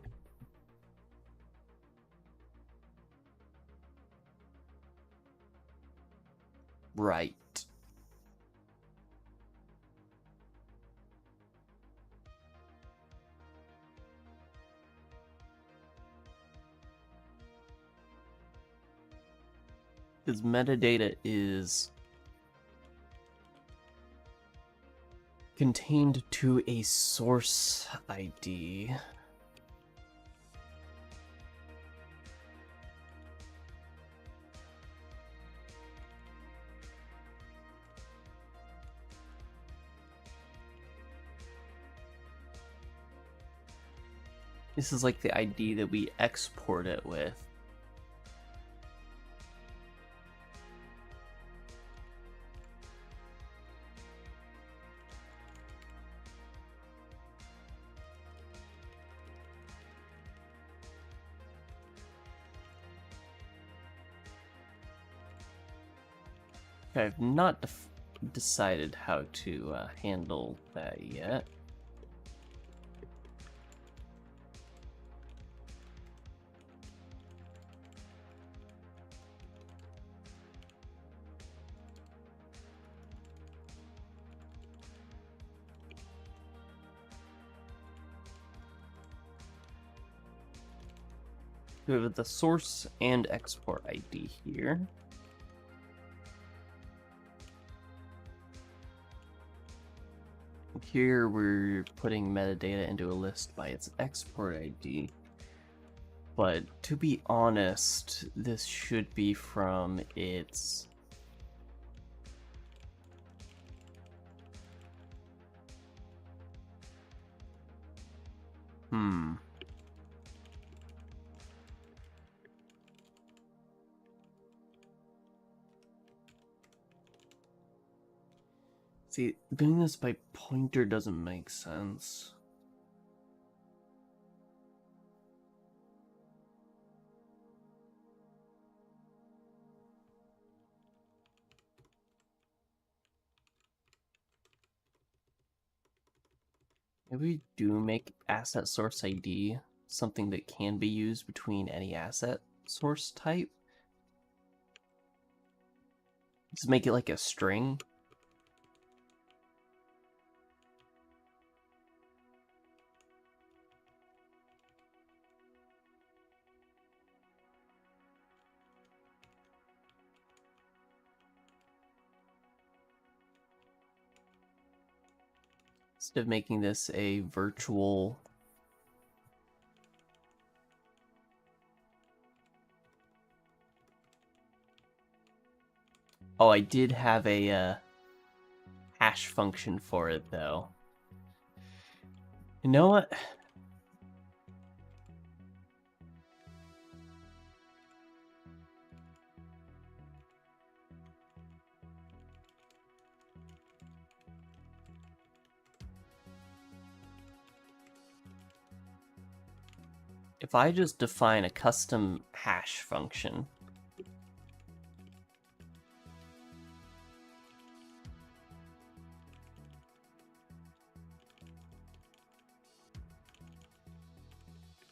Right. Because metadata is contained to a source ID. This is like the ID that we export it with. I've not decided how to handle that yet. We have the source and export ID here. Here we're putting metadata into a list by its export ID. But to be honest, this should be from its See, doing this by pointer doesn't make sense. Maybe we do make asset source ID something that can be used between any asset source type. Just make it like a string. Instead of making this a virtual Oh, I did have a hash function for it though. You know what? If I just define a custom hash function,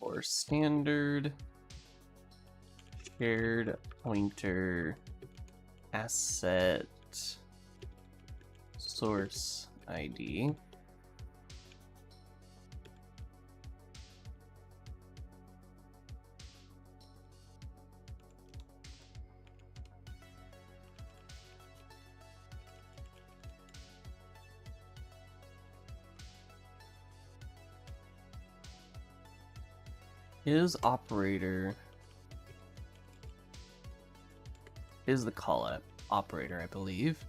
or standard shared pointer asset source ID. Is operator is the call operator, I believe.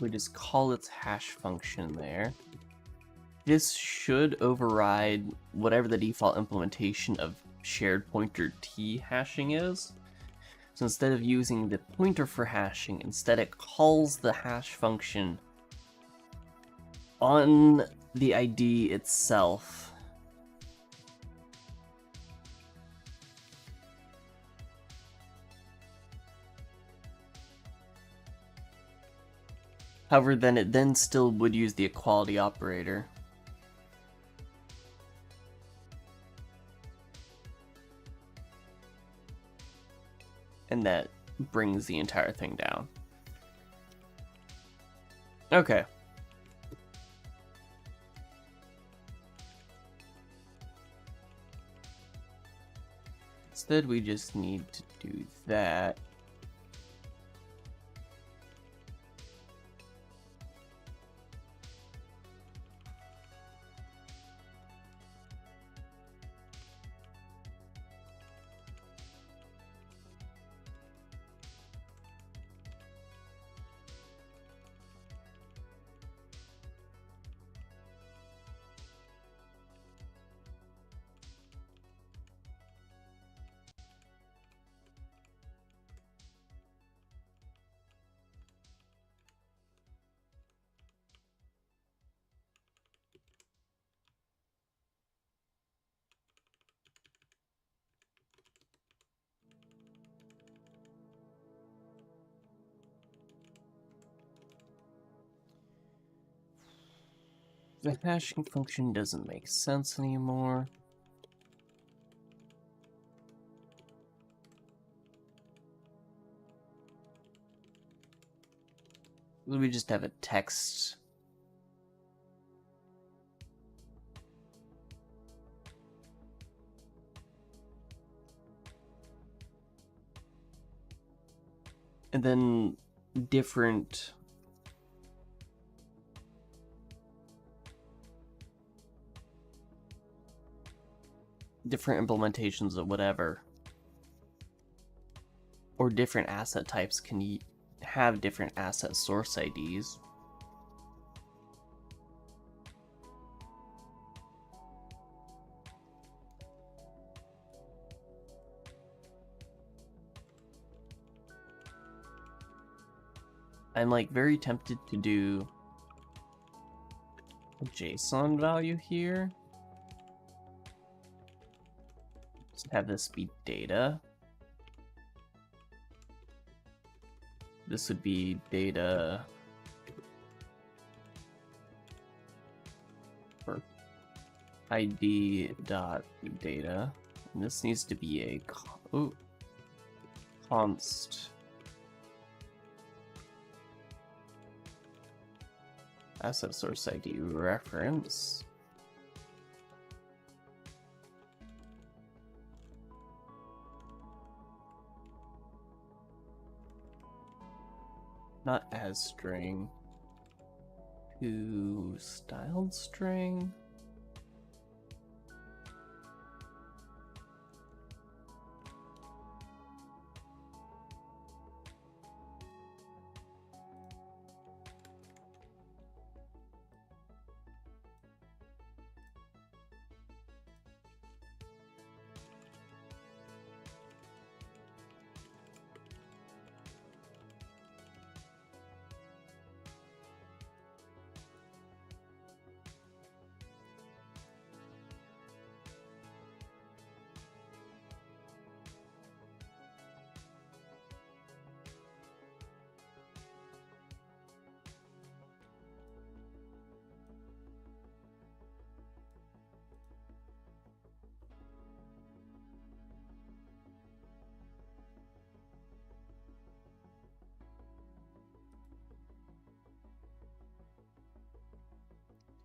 We just call its hash function there. This should override whatever the default implementation of shared pointer T hashing is. So instead of using the pointer for hashing, instead it calls the hash function on the ID itself. However, then it still would use the equality operator. And that brings the entire thing down. Okay. Instead, we just need to do that. The hashing function doesn't make sense anymore. We just have a text. And then different implementations of whatever, or different asset types can have different asset source IDs. I'm like very tempted to do a JSON value here. Just have this be data. This would be data for ID.data. And this needs to be a const asset source ID reference. Not as string, to styled string.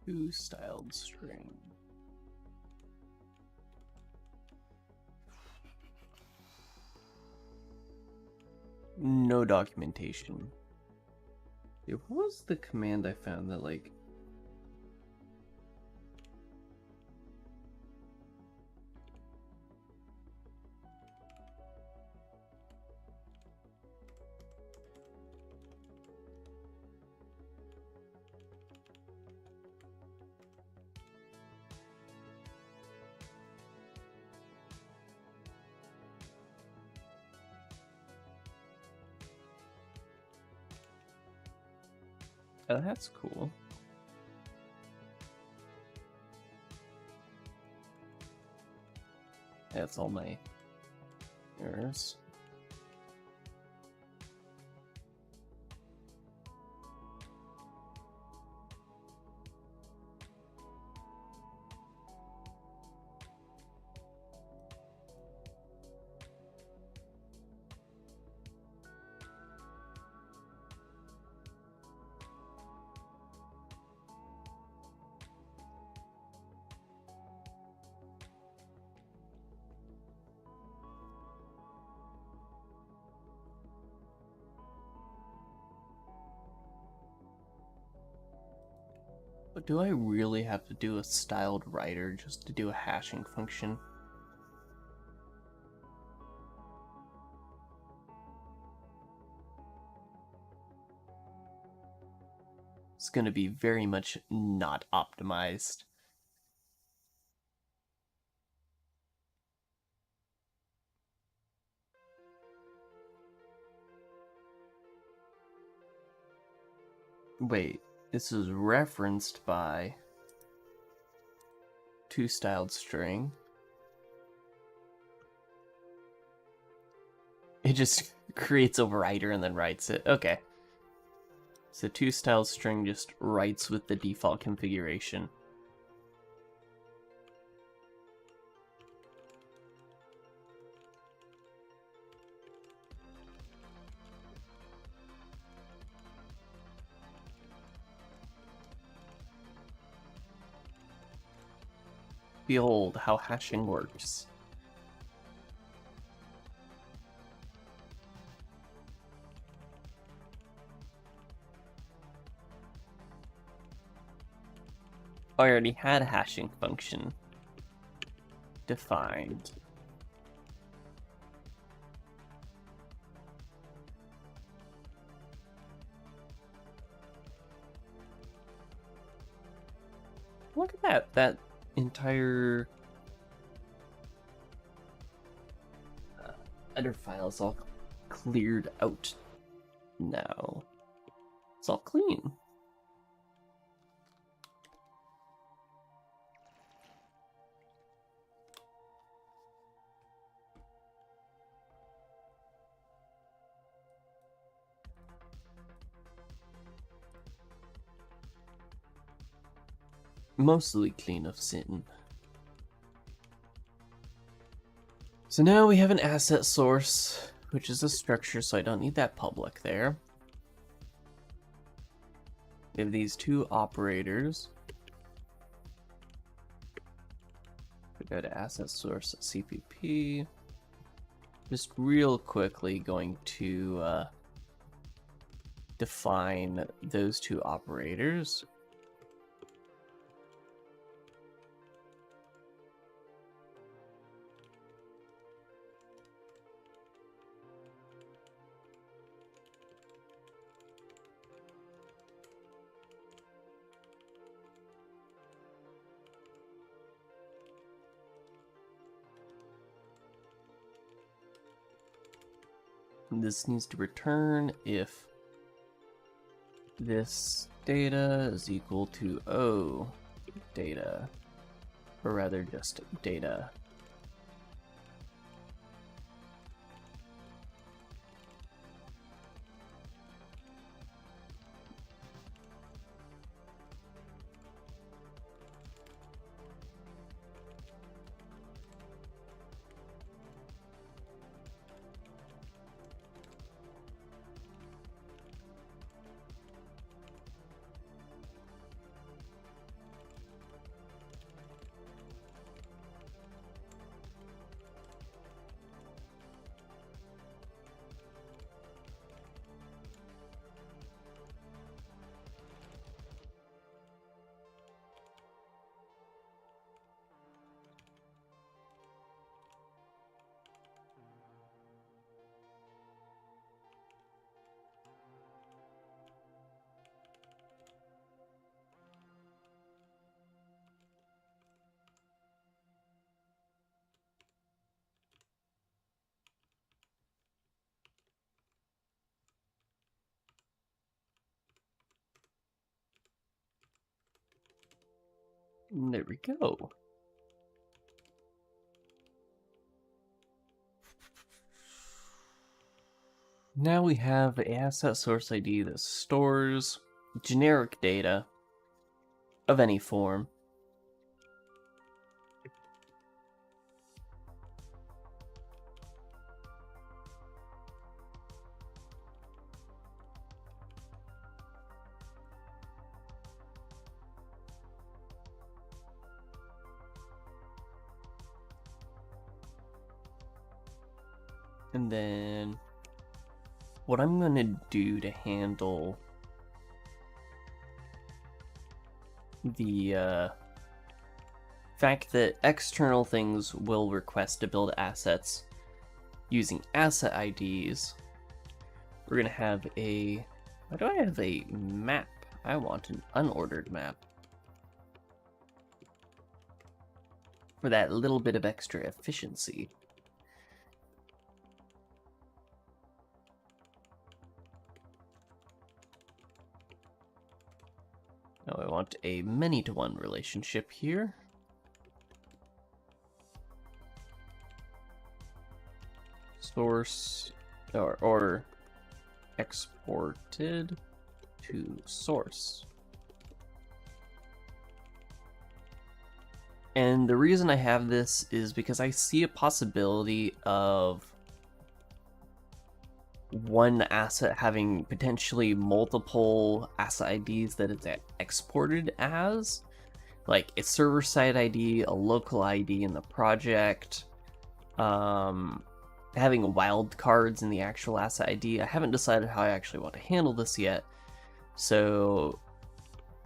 To styled string. No documentation. Dude, what was the command I found that like oh, that's cool. That's all my errors. But do I really have to do a styled writer just to do a hashing function? It's going to be very much not optimized. Wait, this is referenced by to styled string. It just creates a writer and then writes it. Okay. So toStyle string just writes with the default configuration. Behold how hashing works. I already had a hashing function defined. Look at that. That entire header file is all cleared out now. It's all clean. Mostly clean of sin. So now we have an asset source, which is a structure, so I don't need that public there. We have these two operators. We go to asset source CPP. Just real quickly going to define those two operators. This needs to return if this data is equal to O data, or rather just data. And there we go. Now we have an asset source ID that stores generic data of any form. And then what I'm going to do to handle the fact that external things will request to build assets using asset IDs, we're going to have a... Why do I have a map? I want an unordered map. For that little bit of extra efficiency. Now I want a many-to-one relationship here. Source or exported to source. And the reason I have this is because I see a possibility of one asset having potentially multiple asset IDs that it's exported as, like a server-side ID, a local ID in the project, having wildcards in the actual asset ID. I haven't decided how I actually want to handle this yet, so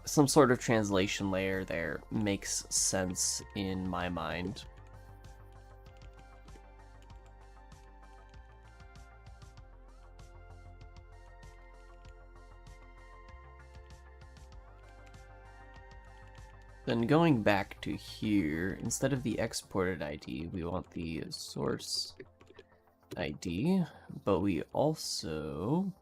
some sort of translation layer there makes sense in my mind. Then going back to here, instead of the exported ID, we want the source ID, but we also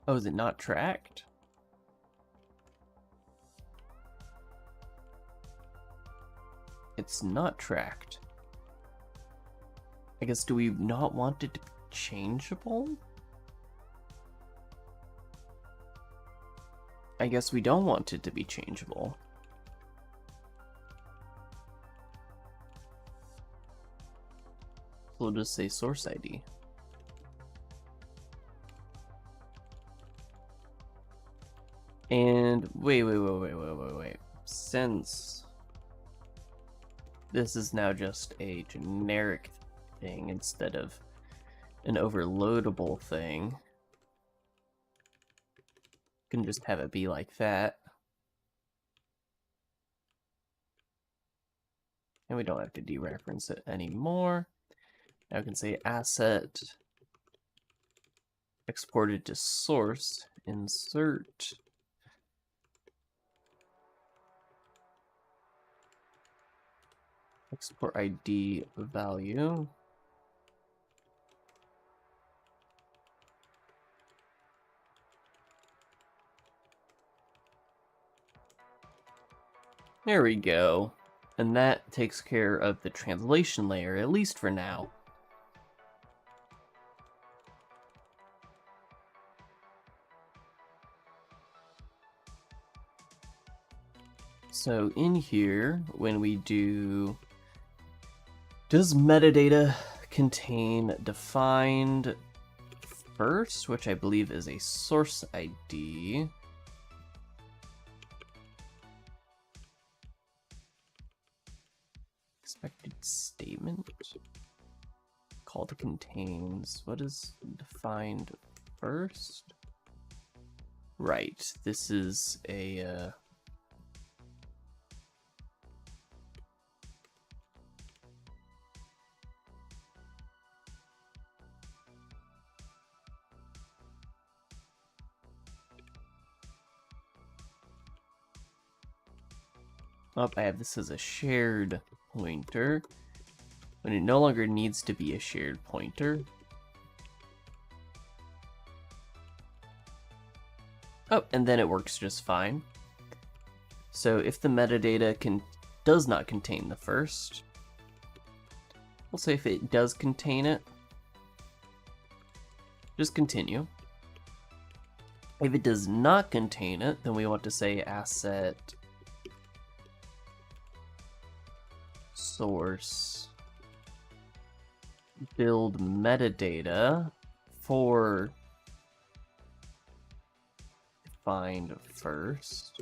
oh, is it not tracked? It's not tracked. I guess, do we not want it to be changeable? I guess we don't want it to be changeable. We'll just say source ID. And wait. Since this is now just a generic thing instead of an overloadable thing, you can just have it be like that. And we don't have to dereference it anymore. Now we can say asset exported to source, insert export ID value. There we go. And that takes care of the translation layer, at least for now. So in here, when we do, does metadata contain defined first, which I believe is a source ID. Expected statement. Call to contains. What is defined first? Right, this is a I have this as a shared pointer when it no longer needs to be a shared pointer. Oh, and then it works just fine. So if the metadata does not contain the first, we'll say if it does contain it, just continue. If it does not contain it, then we want to say asset source build metadata for defined first.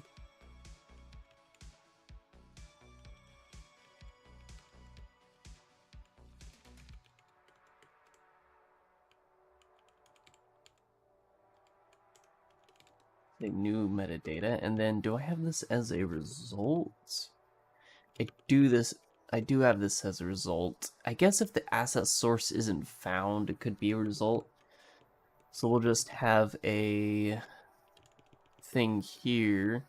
A new metadata, and then do I have this as a result? I do have this as a result. I guess if the asset source isn't found, it could be a result. So we'll just have a thing here.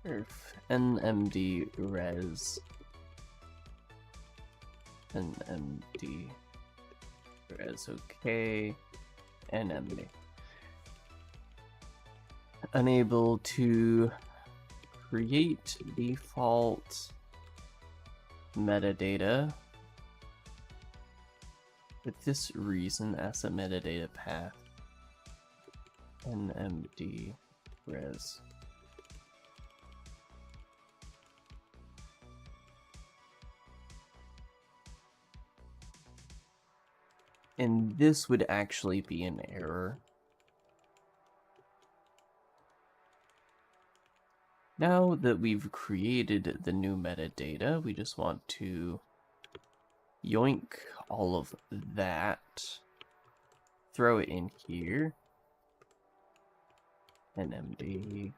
nmd res nmd res, okay, nmd. Unable to create default metadata with this reason as a metadata path nmd res. And this would actually be an error. Now that we've created the new metadata, we just want to yoink all of that, throw it in here, nmd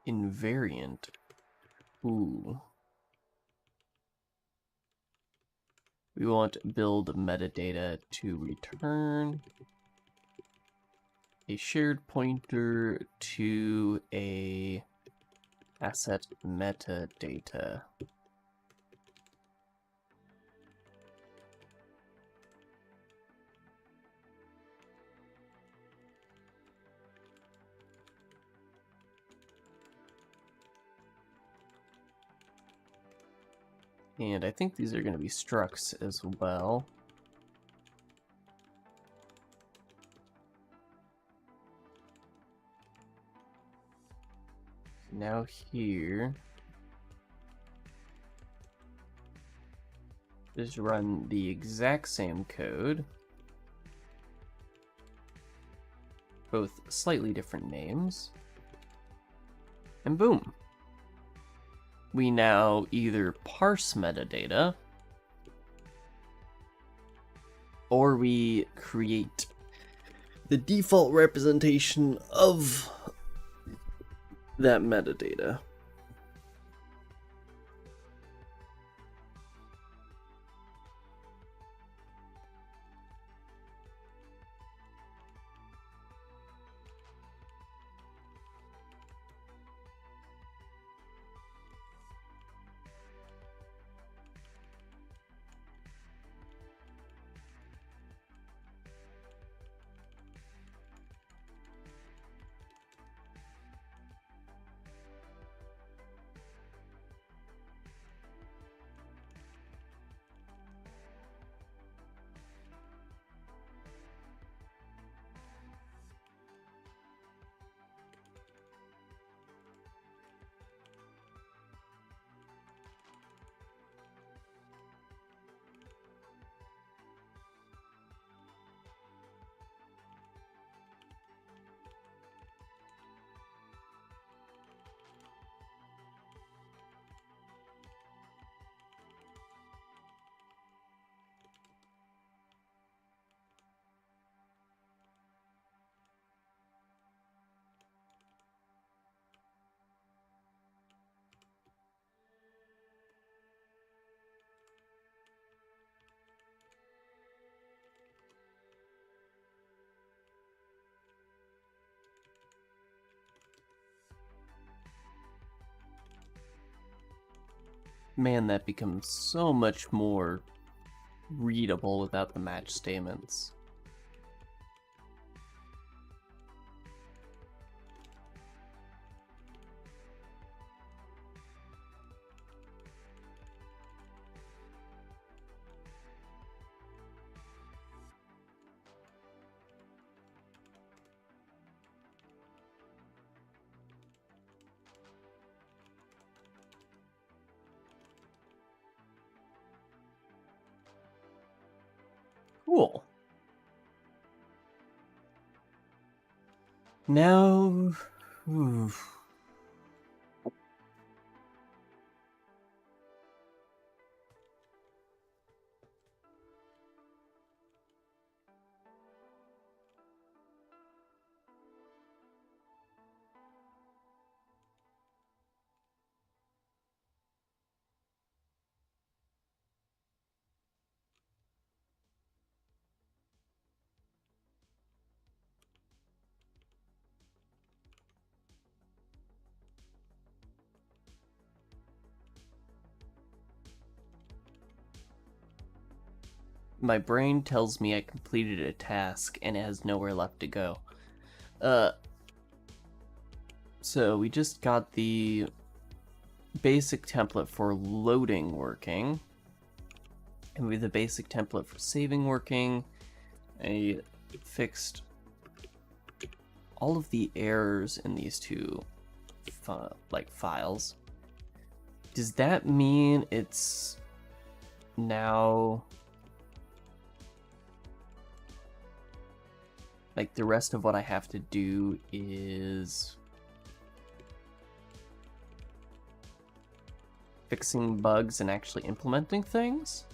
invariant. Ooh. We want build metadata to return a shared pointer to a asset metadata. And I think these are going to be structs as well. Now here, just run the exact same code, both slightly different names, and boom. We now either parse metadata, or we create the default representation of that metadata. Man, that becomes so much more readable without the match statements. Cool. Now, my brain tells me I completed a task and it has nowhere left to go. So we just got the basic template for loading working, and we have the basic template for saving working. I fixed all of the errors in these two files. Does that mean it's now like the rest of what I have to do is fixing bugs and actually implementing things?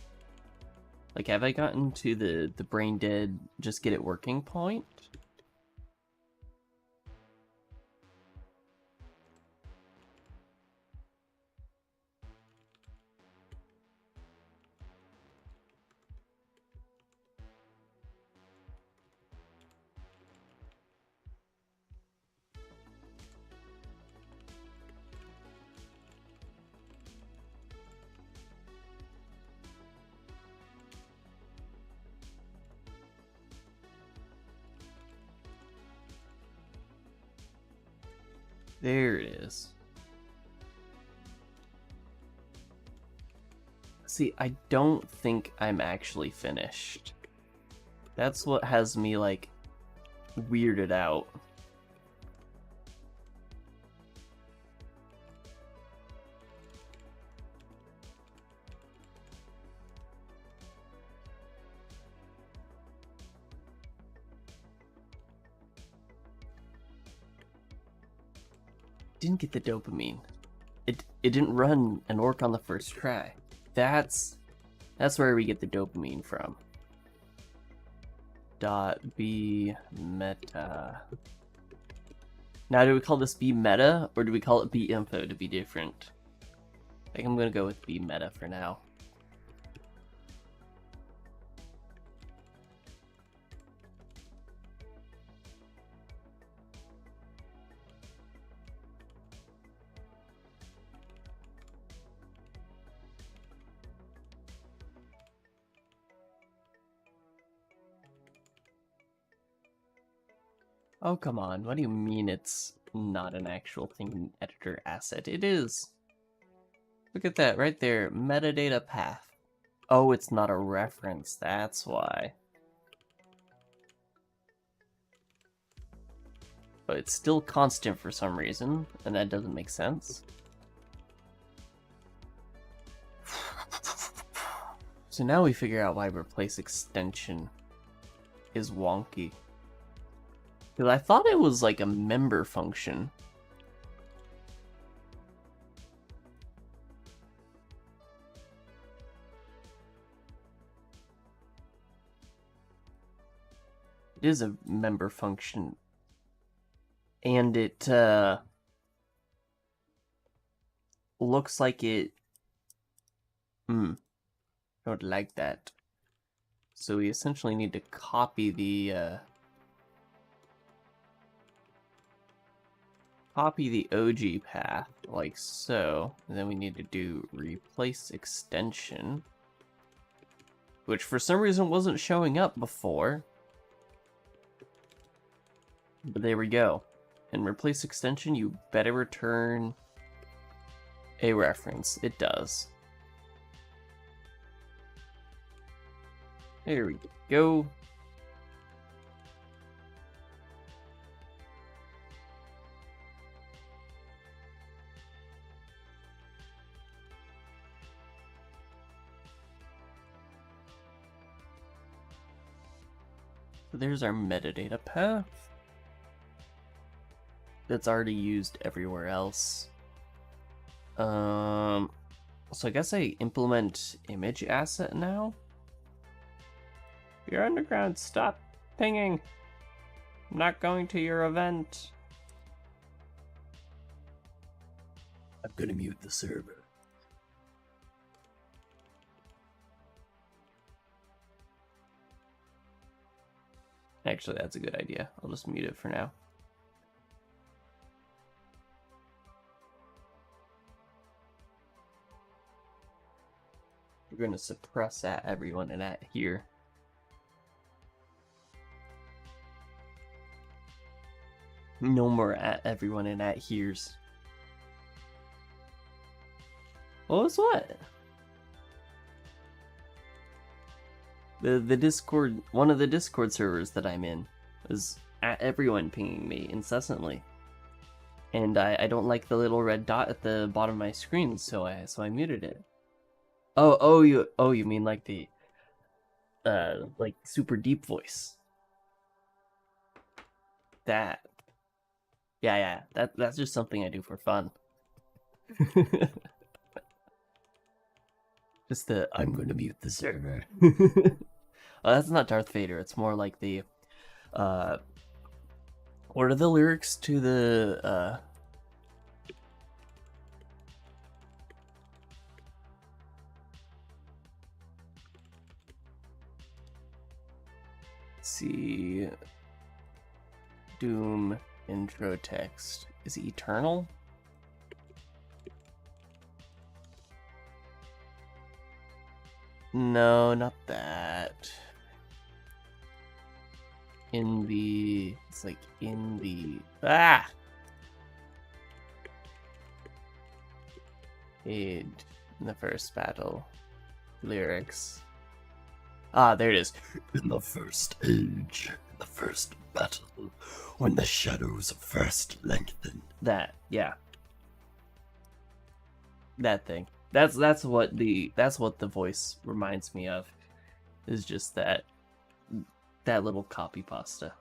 Like, have I gotten to the brain dead just get it working point? There it is. See, I don't think I'm actually finished. That's what has me, like, weirded out. Didn't get the dopamine. It didn't run and work on the first try. That's where we get the dopamine from. .b meta. Now, do we call this b meta or do we call it b info to be different? I think I'm gonna go with b meta for now. Oh, come on. What do you mean it's not an actual thing editor asset? It is. Look at that right there. Metadata path. Oh, it's not a reference. That's why. But it's still constant for some reason, and that doesn't make sense. So now we figure out why replace extension is wonky. Because I thought it was like a member function. It is a member function. And it looks like it... don't like that. So we essentially need to copy the... copy the OG path, like so, and then we need to do replace extension, which for some reason wasn't showing up before. But there we go. In replace extension, you better return a reference. It does. There we go. There's our metadata path that's already used everywhere else. So I guess I implement image asset now. You're underground, stop pinging. I'm not going to your event. I'm gonna mute the server. Actually, that's a good idea. I'll just mute it for now. We're going to suppress at everyone and at here. No more at everyone and at here's. What was what? The Discord, one of the Discord servers that I'm in, is at everyone pinging me incessantly, and I don't like the little red dot at the bottom of my screen, so I muted it. Oh you mean like the like super deep voice? That. Yeah, that's just something I do for fun. Just the I'm gonna mute the server. Oh, that's not Darth Vader. It's more like the what are the lyrics to the let's see, Doom intro text. Is it Eternal? No, not that. It's like in the age in the first battle lyrics. Ah, there it is. In the first age, in the first battle, when the shadows first lengthen. That, yeah. That thing. That's what the voice reminds me of. Is just that little copy pasta.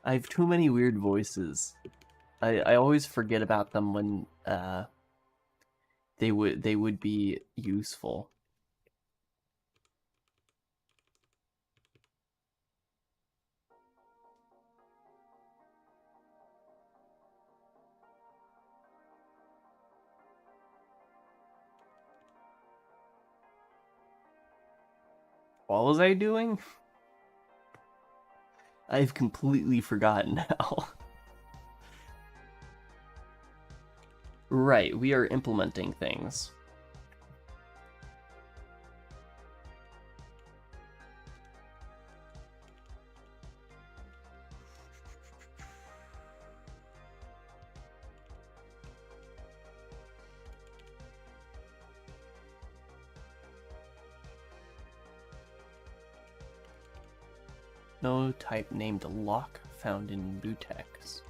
I have too many weird voices. I always forget about them when they would be useful. What was I doing? I've completely forgotten now. Right, we are implementing things. No type named lock found in mutex.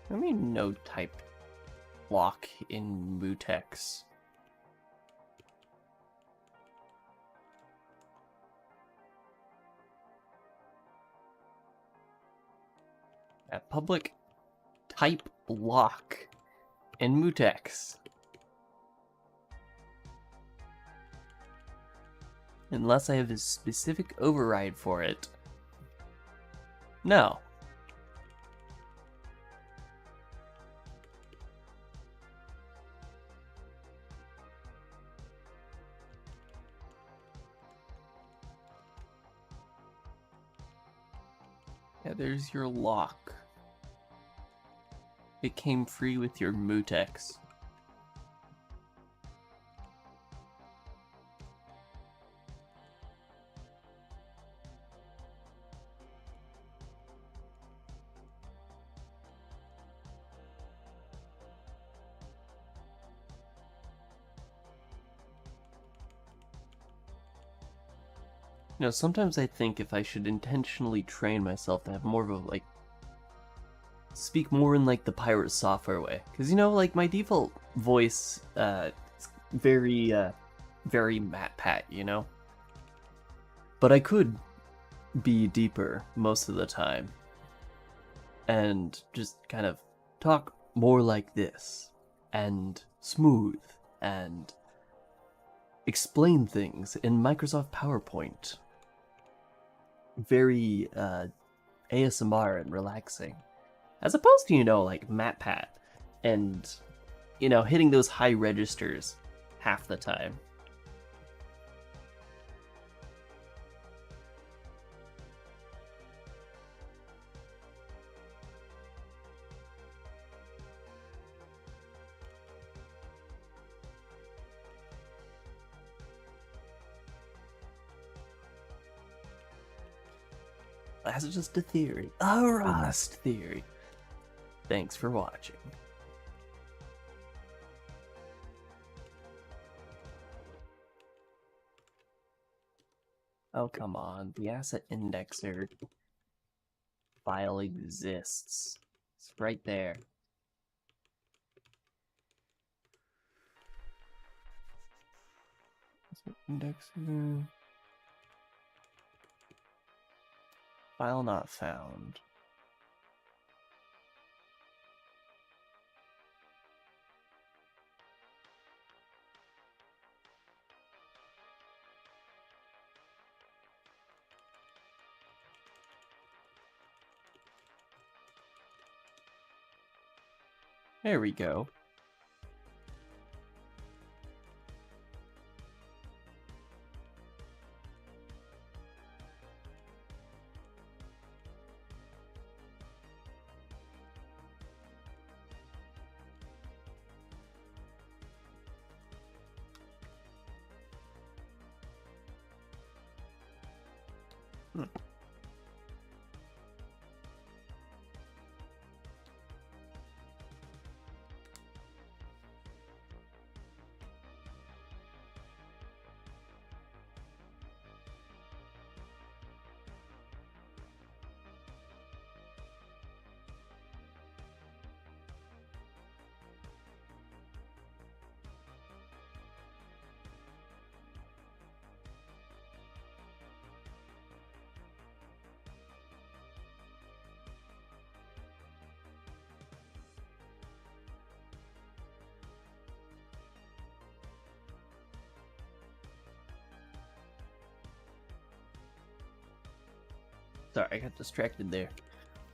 I mean no type lock in mutex. A public type lock in mutex. Unless I have a specific override for it. No. Yeah, there's your lock. It came free with your mutex. You know, sometimes I think if I should intentionally train myself to have more of a, like, speak more in, like, the pirate software way. Because, you know, like, my default voice, is very, very Matt-Pat, you know? But I could be deeper most of the time. And just kind of talk more like this. And smooth. And explain things in Microsoft PowerPoint. Very ASMR and relaxing, as opposed to, you know, like MatPat and, you know, hitting those high registers half the time. That's just a theory. A Rust theory. Thanks for watching. Oh, come on. The asset indexer file exists. It's right there. Asset indexer. File not found. There we go. Sorry, I got distracted there.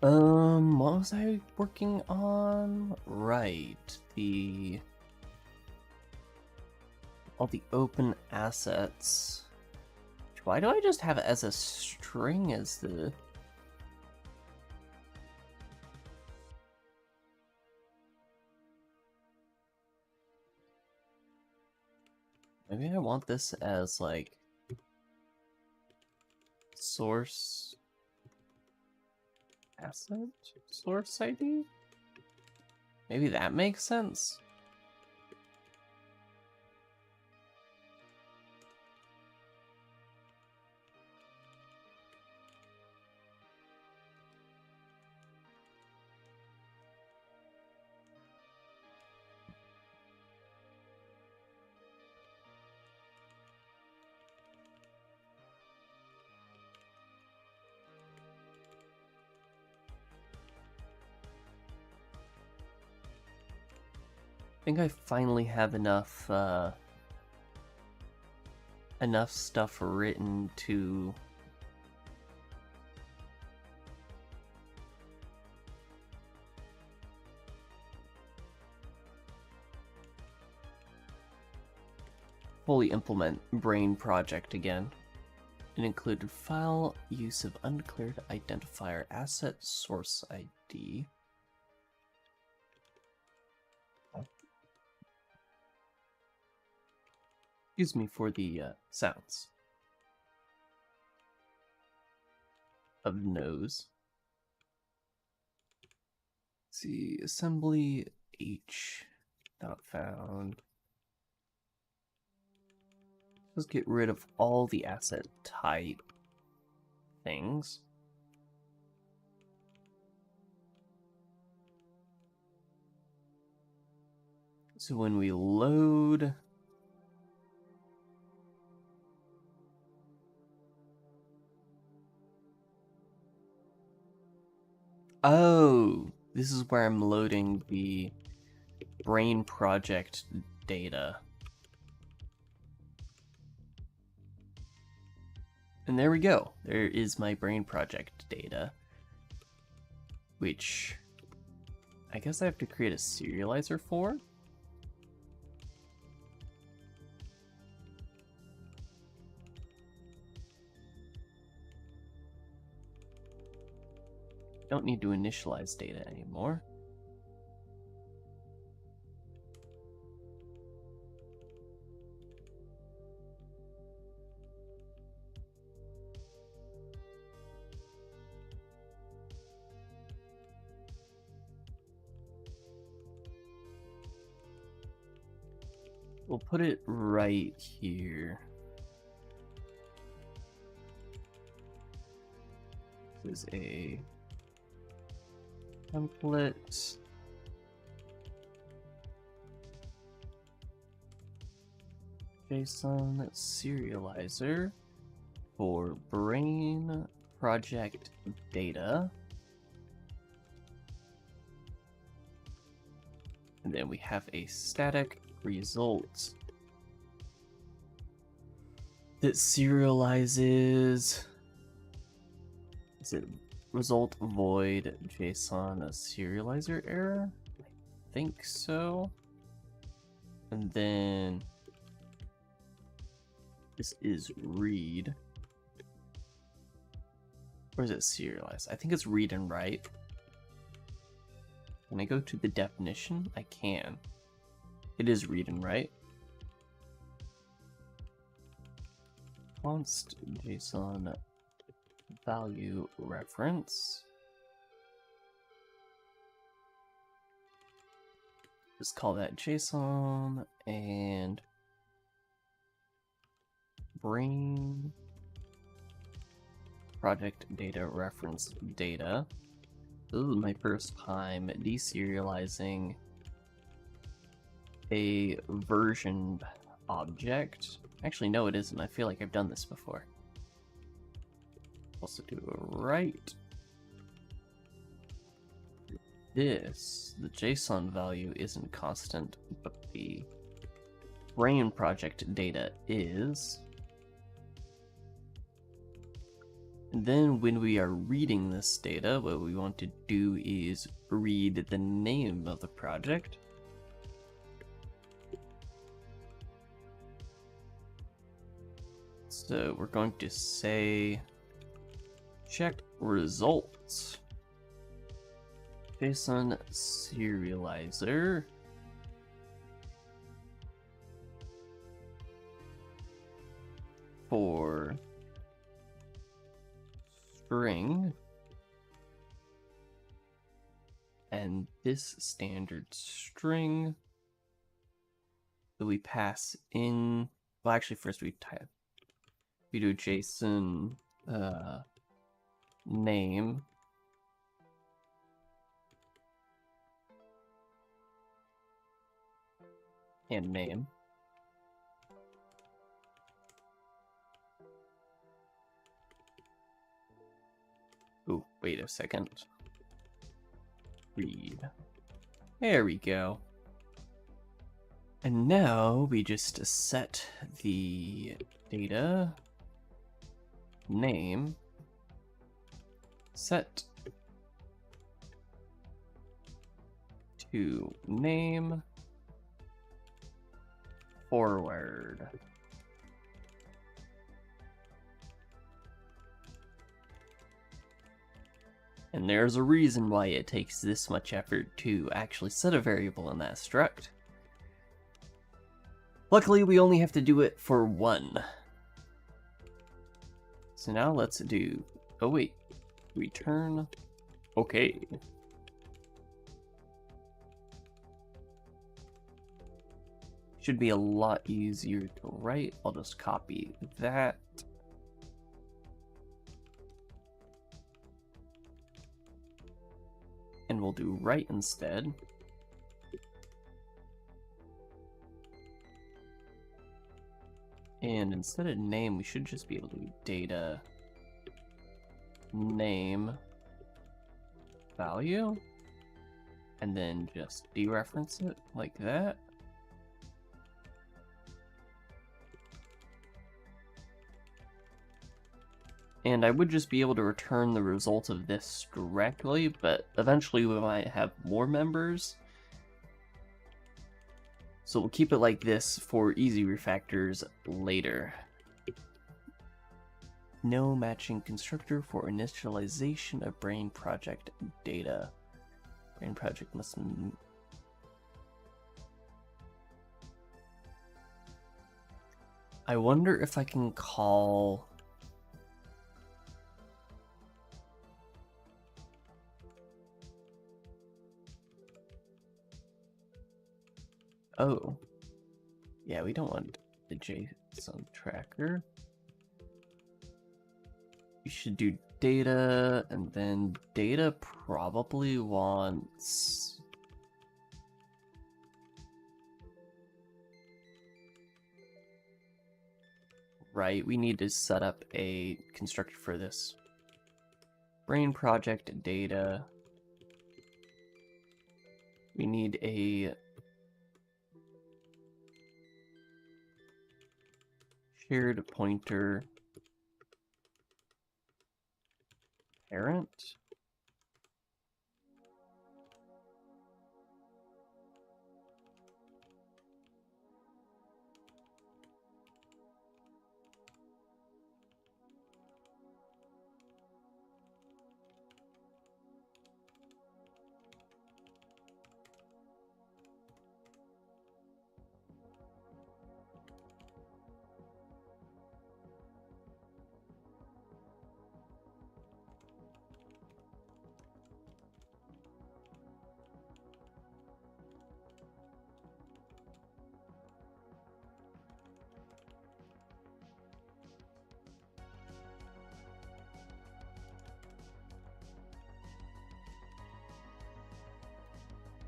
What was I working on? Right, all the open assets. Why do I just have it as a string as the... Maybe I want this as, like, source asset? Source ID? Maybe that makes sense? I think I finally have enough enough stuff written to fully implement Brane project again. It included file use of undeclared identifier asset source ID. Excuse me for the sounds of nose. Let's see, assembly H not found. Let's get rid of all the asset type things. So when we load, oh, this is where I'm loading the Brane project data. And there we go. There is my Brane project data, which I guess I have to create a serializer for. Don't need to initialize data anymore. We'll put it right here. This is a template. JSON serializer for Brane project data. And then we have a static result that serializes. Is it result void JSON serializer error? I think so. And then this is read. Or is it serialized? I think it's read and write. Can I go to the definition? I can. It is read and write. Const JSON value reference. Just call that JSON and Brane project data reference data. This is my first time deserializing a version object. Actually, no, it isn't. I feel like I've done this before. Also do a write. This, the JSON value isn't constant, but the Brane project data is. And then when we are reading this data, what we want to do is read the name of the project. So we're going to say check results JSON serializer for string, and this standard string that we pass in. Well, actually, first we do JSON name and name. Oh, wait a second. Read. There we go. And now we just set the data name set to name forward. And there's a reason why it takes this much effort to actually set a variable in that struct. Luckily, we only have to do it for one. So now let's do, oh wait, return, okay. Should be a lot easier to write. I'll just copy that. And we'll do write instead. And instead of name, we should just be able to do data name value, and then just dereference it like that. And I would just be able to return the result of this directly, but eventually we might have more members. So we'll keep it like this for easy refactors later. No matching constructor for initialization of Brane project data. Brane project must... I wonder if I can call... Oh, Yeah, we don't want the JSON tracker. You should do data, and then data probably wants... Right, we need to set up a constructor for this. Brane project data. We need a shared pointer parent.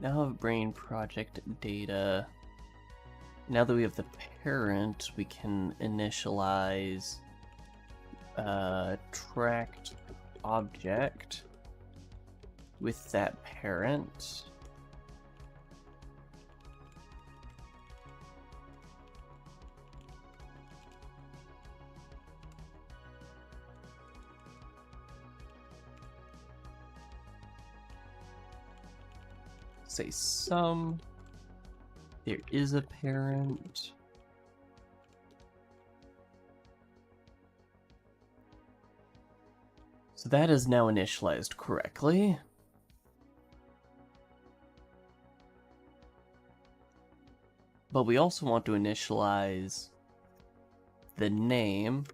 Now have Brane project data. Now that we have the parent, we can initialize tracked object with that parent. Say sum. There is a parent. So that is now initialized correctly. But we also want to initialize the name.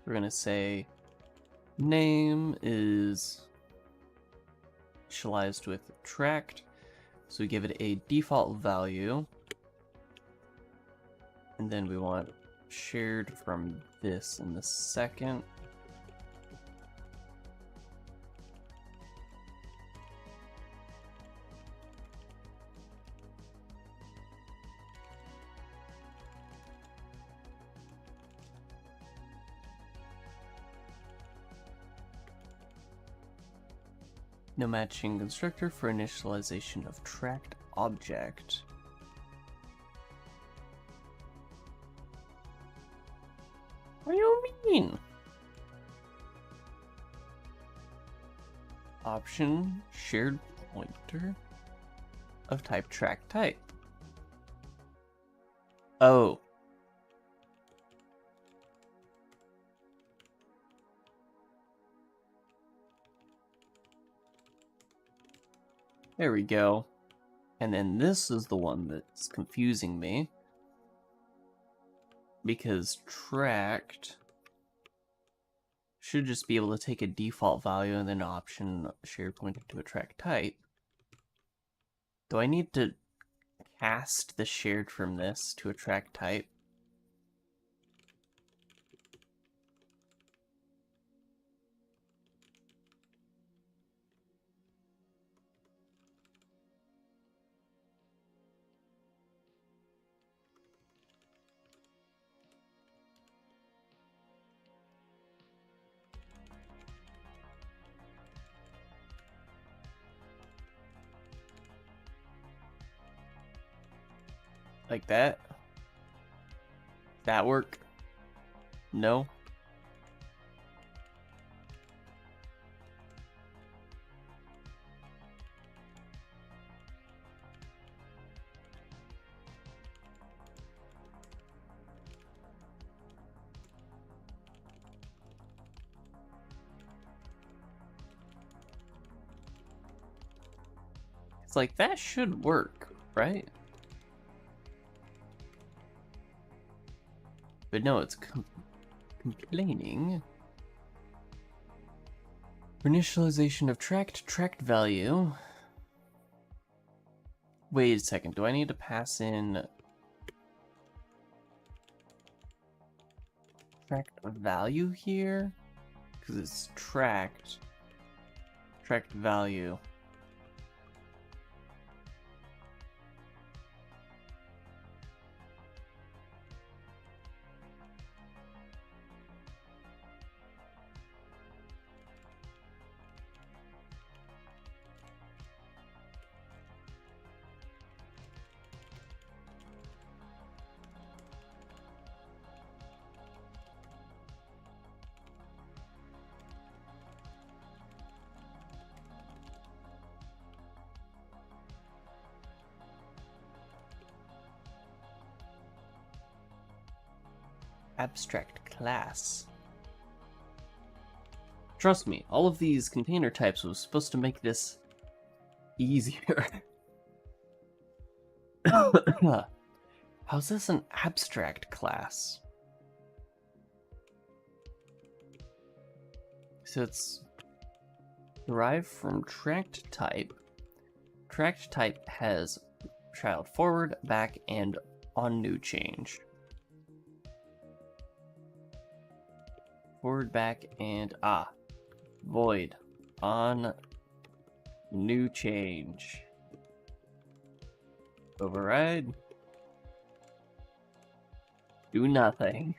We're going to say name is initialized with tracked, so we give it a default value, and then we want shared from this in the second. No matching constructor for initialization of tracked object. What do you mean? Option shared pointer of type track type. Oh. There we go. And then this is the one that's confusing me. Because tracked should just be able to take a default value and then option shared pointer to a track type. Do I need to cast the shared from this to a track type? Like that? That work? No? It's like, that should work, right? But no, it's complaining. For initialization of tracked value, Wait a second, do I need to pass in tracked value here? Because it's tracked value. Abstract class. Trust me, all of these container types was supposed to make this easier. How's this an abstract class? So it's derived from tracked type. Tracked type has child forward, back, and on new change. Forward, back, and void on new change. Override. Do nothing.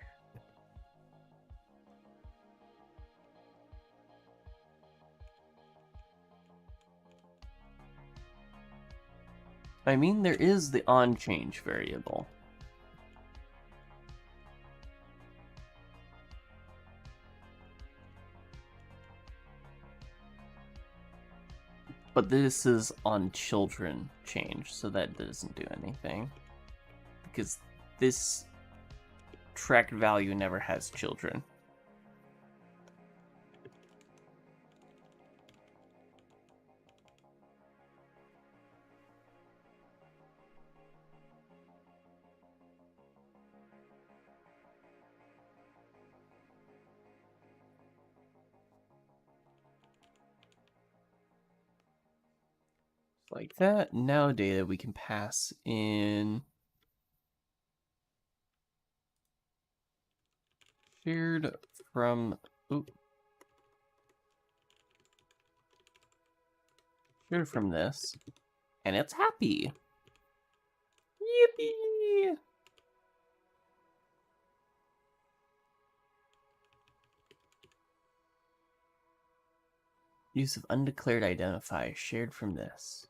I mean, there is the on change variable. But this is on children change, so that doesn't do anything. Because this tracked value never has children. Like that. Now data we can pass in shared from shared from this, and it's happy. Yippee! Use of undeclared identifier shared from this.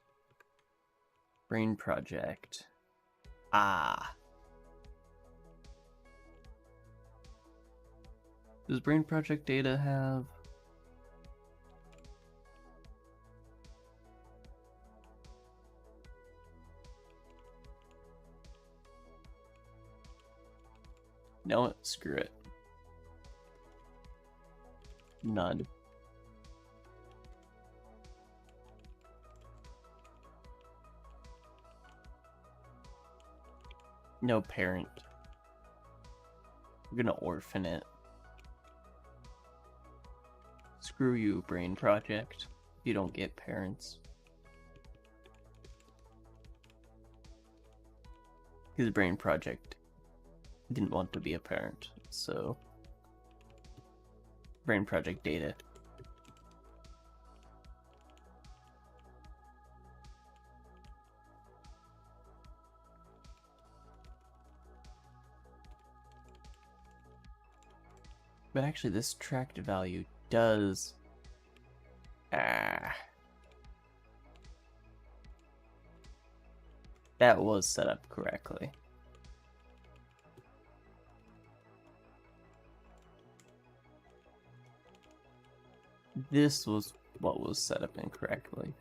Brane project. Does Brane project data have? No, screw it. None. No parent. We're gonna orphan it. Screw you, Brane project. You don't get parents. Because Brane project didn't want to be a parent, so Brane project data. But actually this tracked value does... That was set up correctly. This was what was set up incorrectly.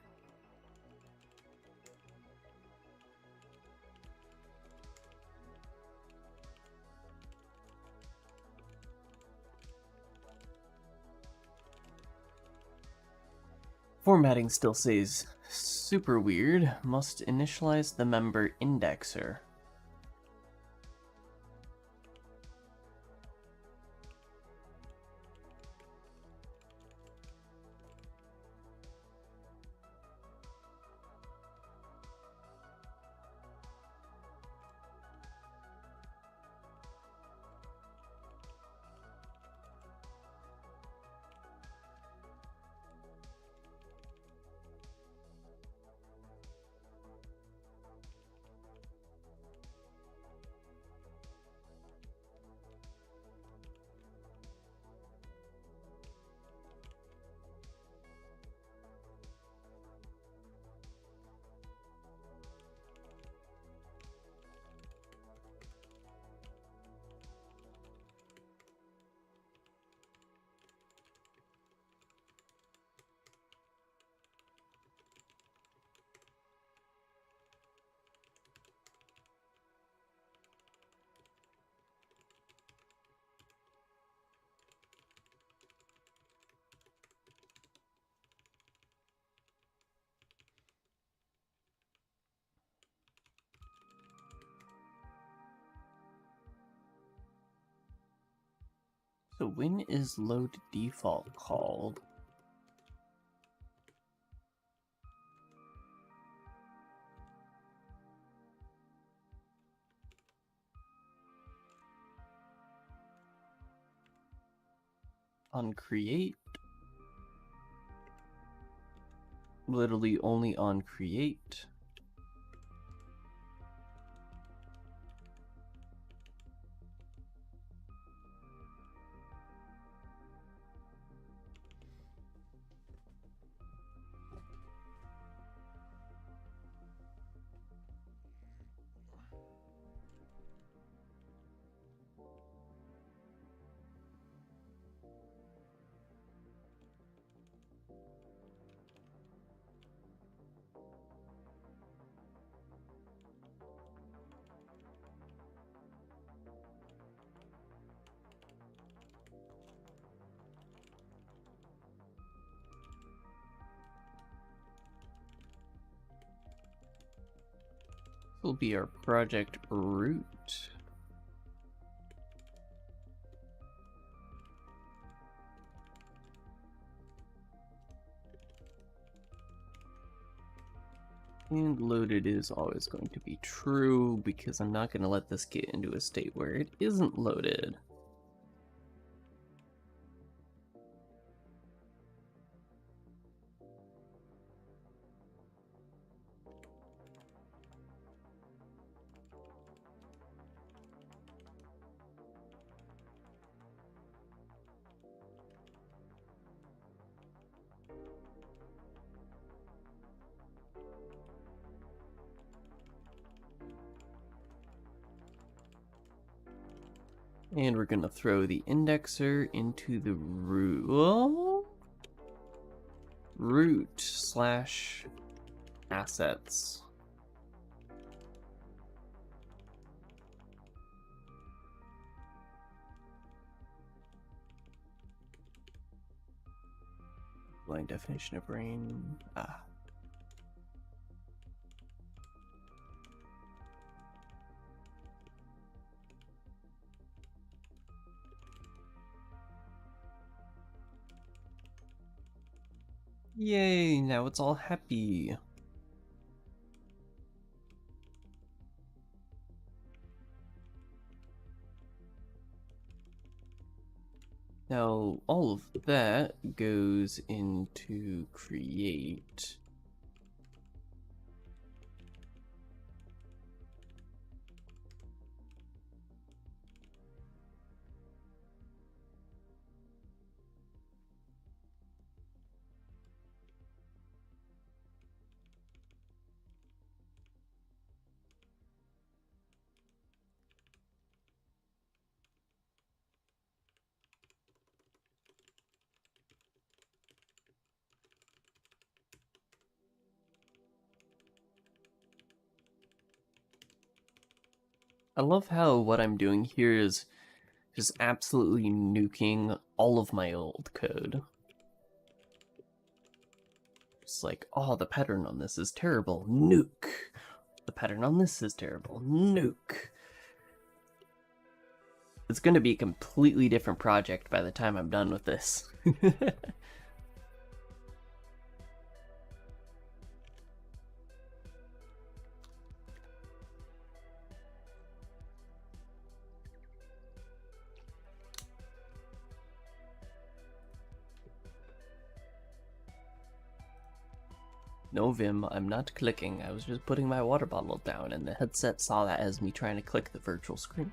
Formatting still says super weird. Must initialize the member indexer. So when is load default called? On create? Literally only on create. Will be our project root. And loaded is always going to be true because I'm not going to let this get into a state where it isn't loaded. And we're going to throw the indexer into the root slash assets. Line definition of Brane. Yay, now it's all happy. Now, all of that goes into create. I love how what I'm doing here is just absolutely nuking all of my old code. It's like, oh, the pattern on this is terrible. Nuke. The pattern on this is terrible. Nuke. It's going to be a completely different project by the time I'm done with this. No, Vim, I'm not clicking. I was just putting my water bottle down, and the headset saw that as me trying to click the virtual screen.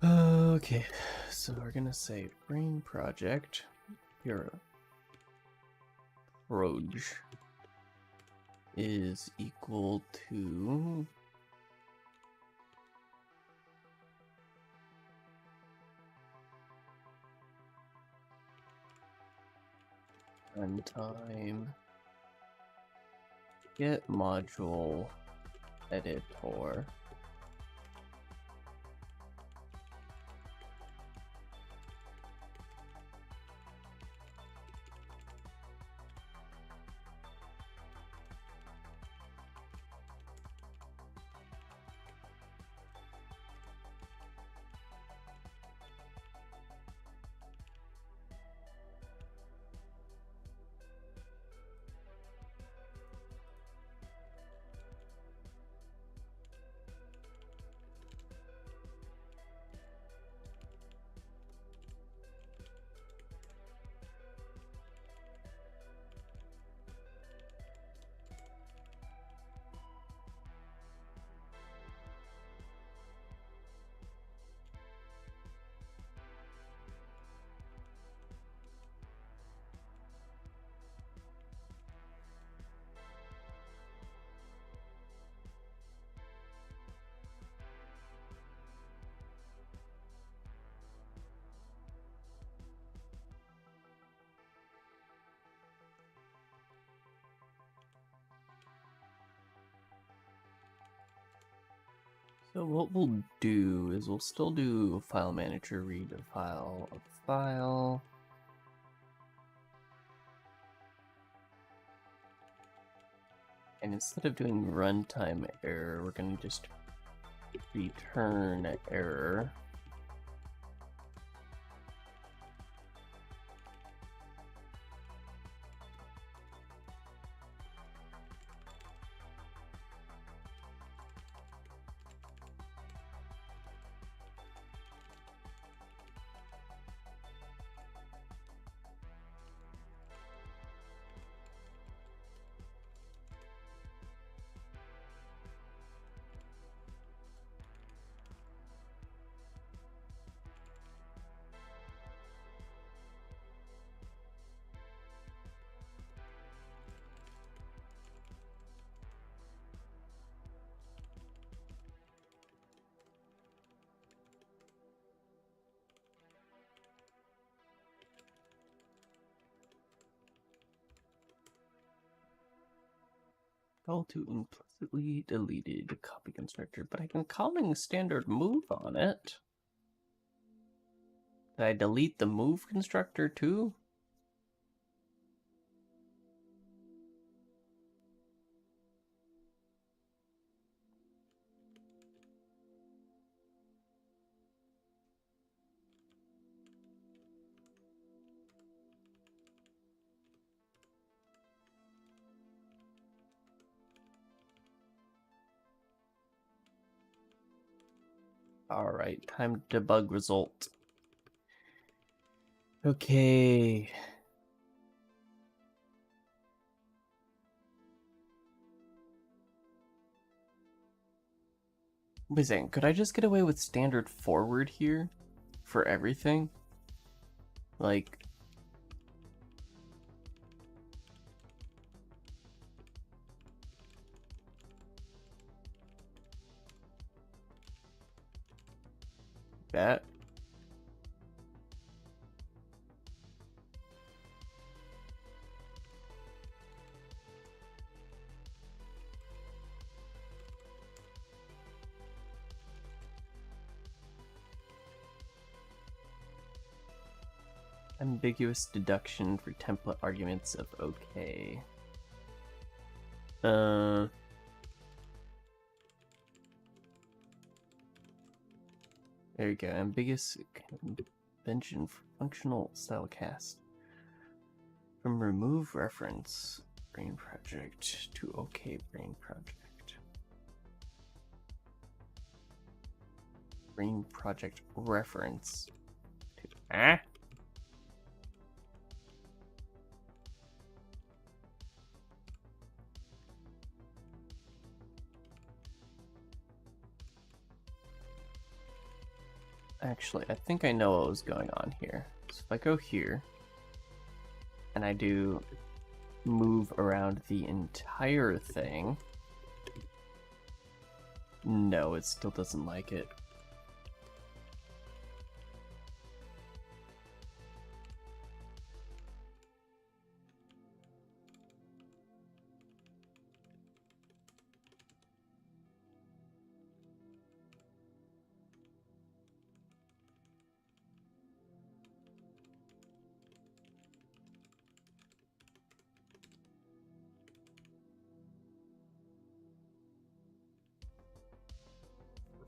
Okay, so we're gonna say Brane project. Here, proj is equal to runtime get module editor. So what we'll do is we'll still do file manager read a file of file. And instead of doing runtime error, we're going to just return error. Call to implicitly deleted copy constructor, but I can calling standard move on it. Did I delete the move constructor too? Alright, time to debug result. Okay. Wait a second, could I just get away with standard forward here? For everything? Like... that? Ambiguous deduction for template arguments of okay. There you go. Ambiguous convention for functional style cast. From remove reference Brane project to okay Brane project. Brane project reference to Actually, I think I know what was going on here. So if I go here, and I do move around the entire thing, no, it still doesn't like it.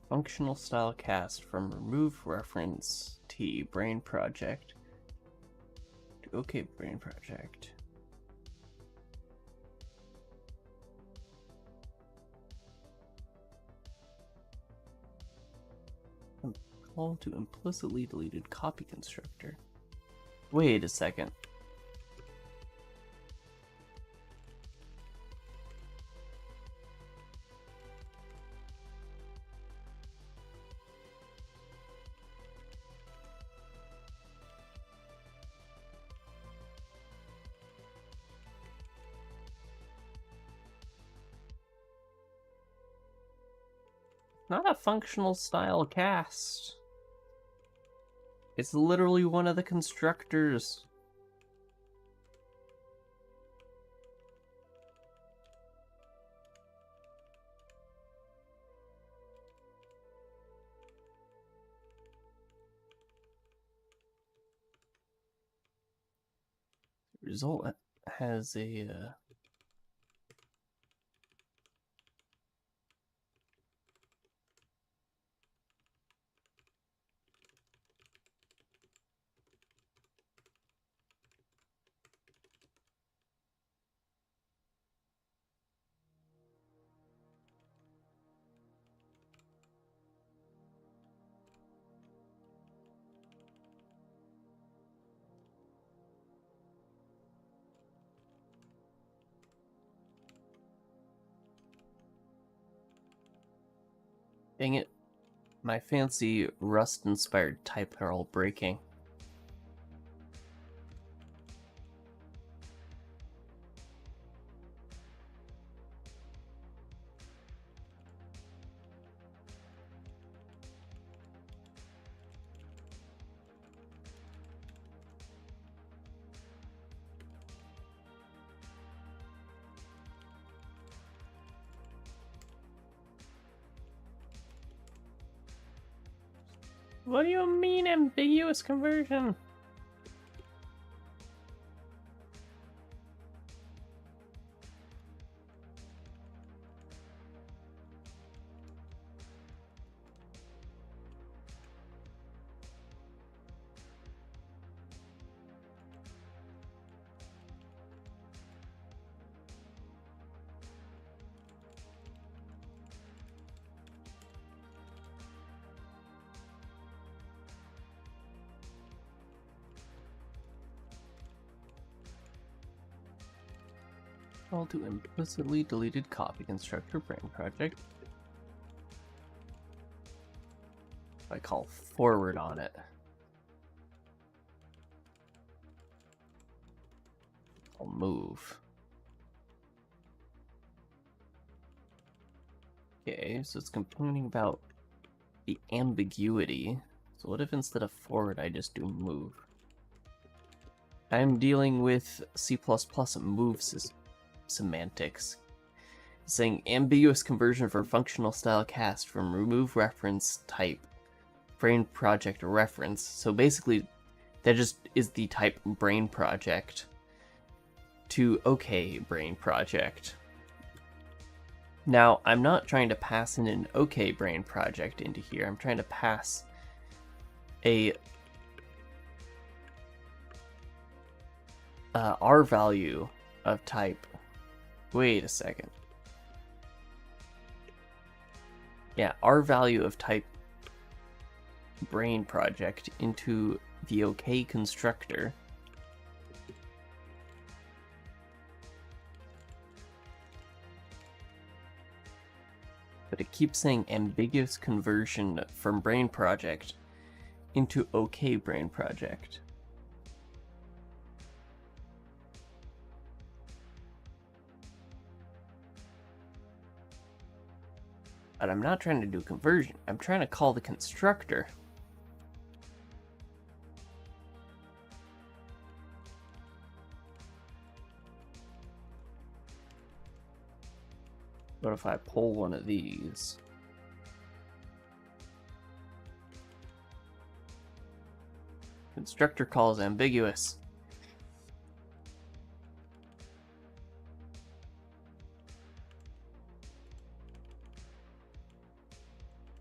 Functional style cast from remove reference T Brane project to okay Brane project. Call to implicitly deleted copy constructor. Wait a second. Not a functional style cast. It's literally one of the constructors. result has a dang it. My fancy Rust-inspired type are all breaking. What do you mean ambiguous conversion? Call to implicitly deleted copy constructor Brane project. I call forward on it. I'll move. Okay, so it's complaining about the ambiguity. So what if instead of forward I just do move? I'm dealing with C++ move semantics. It's saying ambiguous conversion for functional style cast from remove reference type Brane project reference. So basically that just is the type Brane project to OK Brane project. Now I'm not trying to pass in an OK Brane project into here. I'm trying to pass a R value of type. Wait a second. Yeah, R value of type Brane project into the OK constructor. But it keeps saying ambiguous conversion from Brane project into OK Brane project. But I'm not trying to do conversion. I'm trying to call the constructor. What if I pull one of these? Constructor calls ambiguous.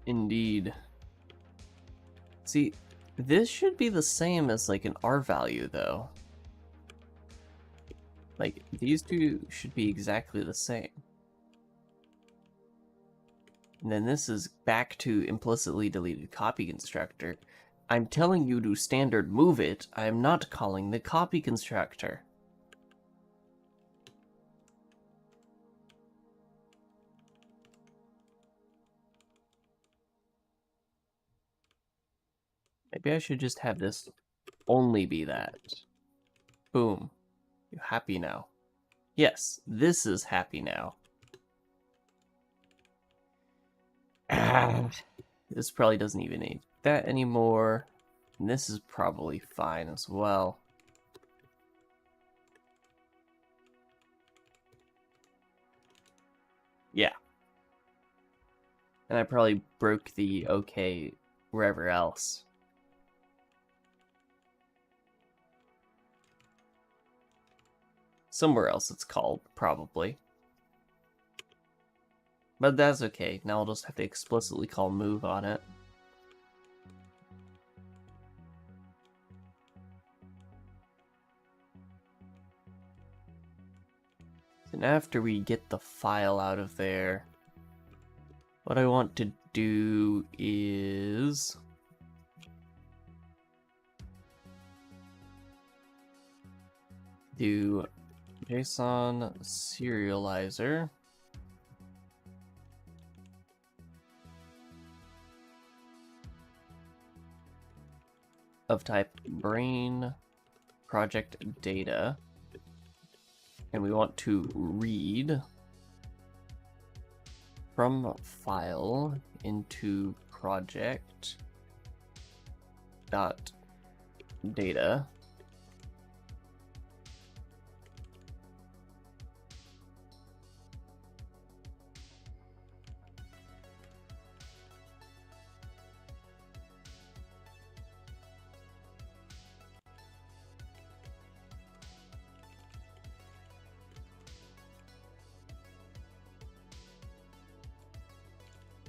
Indeed. See, this should be the same as like an R value though. Like these two should be exactly the same. And then this is back to implicitly deleted copy constructor. I'm telling you to standard move it. I'm not calling the copy constructor. Maybe I should just have this only be that. Boom. You happy now? Yes, this is happy now. This probably doesn't even need that anymore. And this is probably fine as well. Yeah. And I probably broke the OK wherever else. somewhere else it's called, probably. But that's okay. Now I'll just have to explicitly call move on it. And after we get the file out of there, what I want to do is do JSON serializer of type Brane project data, and we want to read from file into project dot data.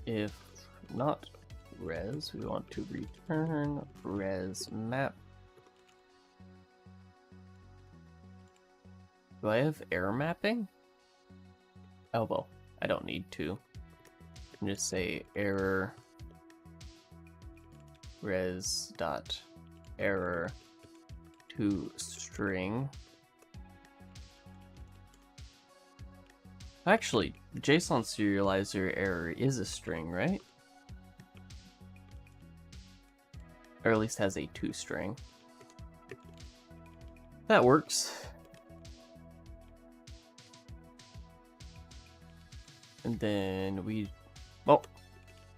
If not res, we want to return res map. Do I have error mapping? Oh, well, I don't need to. I can just say error res dot error to string. Actually, JSON serializer error is a string, right? Or at least has a toString. That works. And then we, well,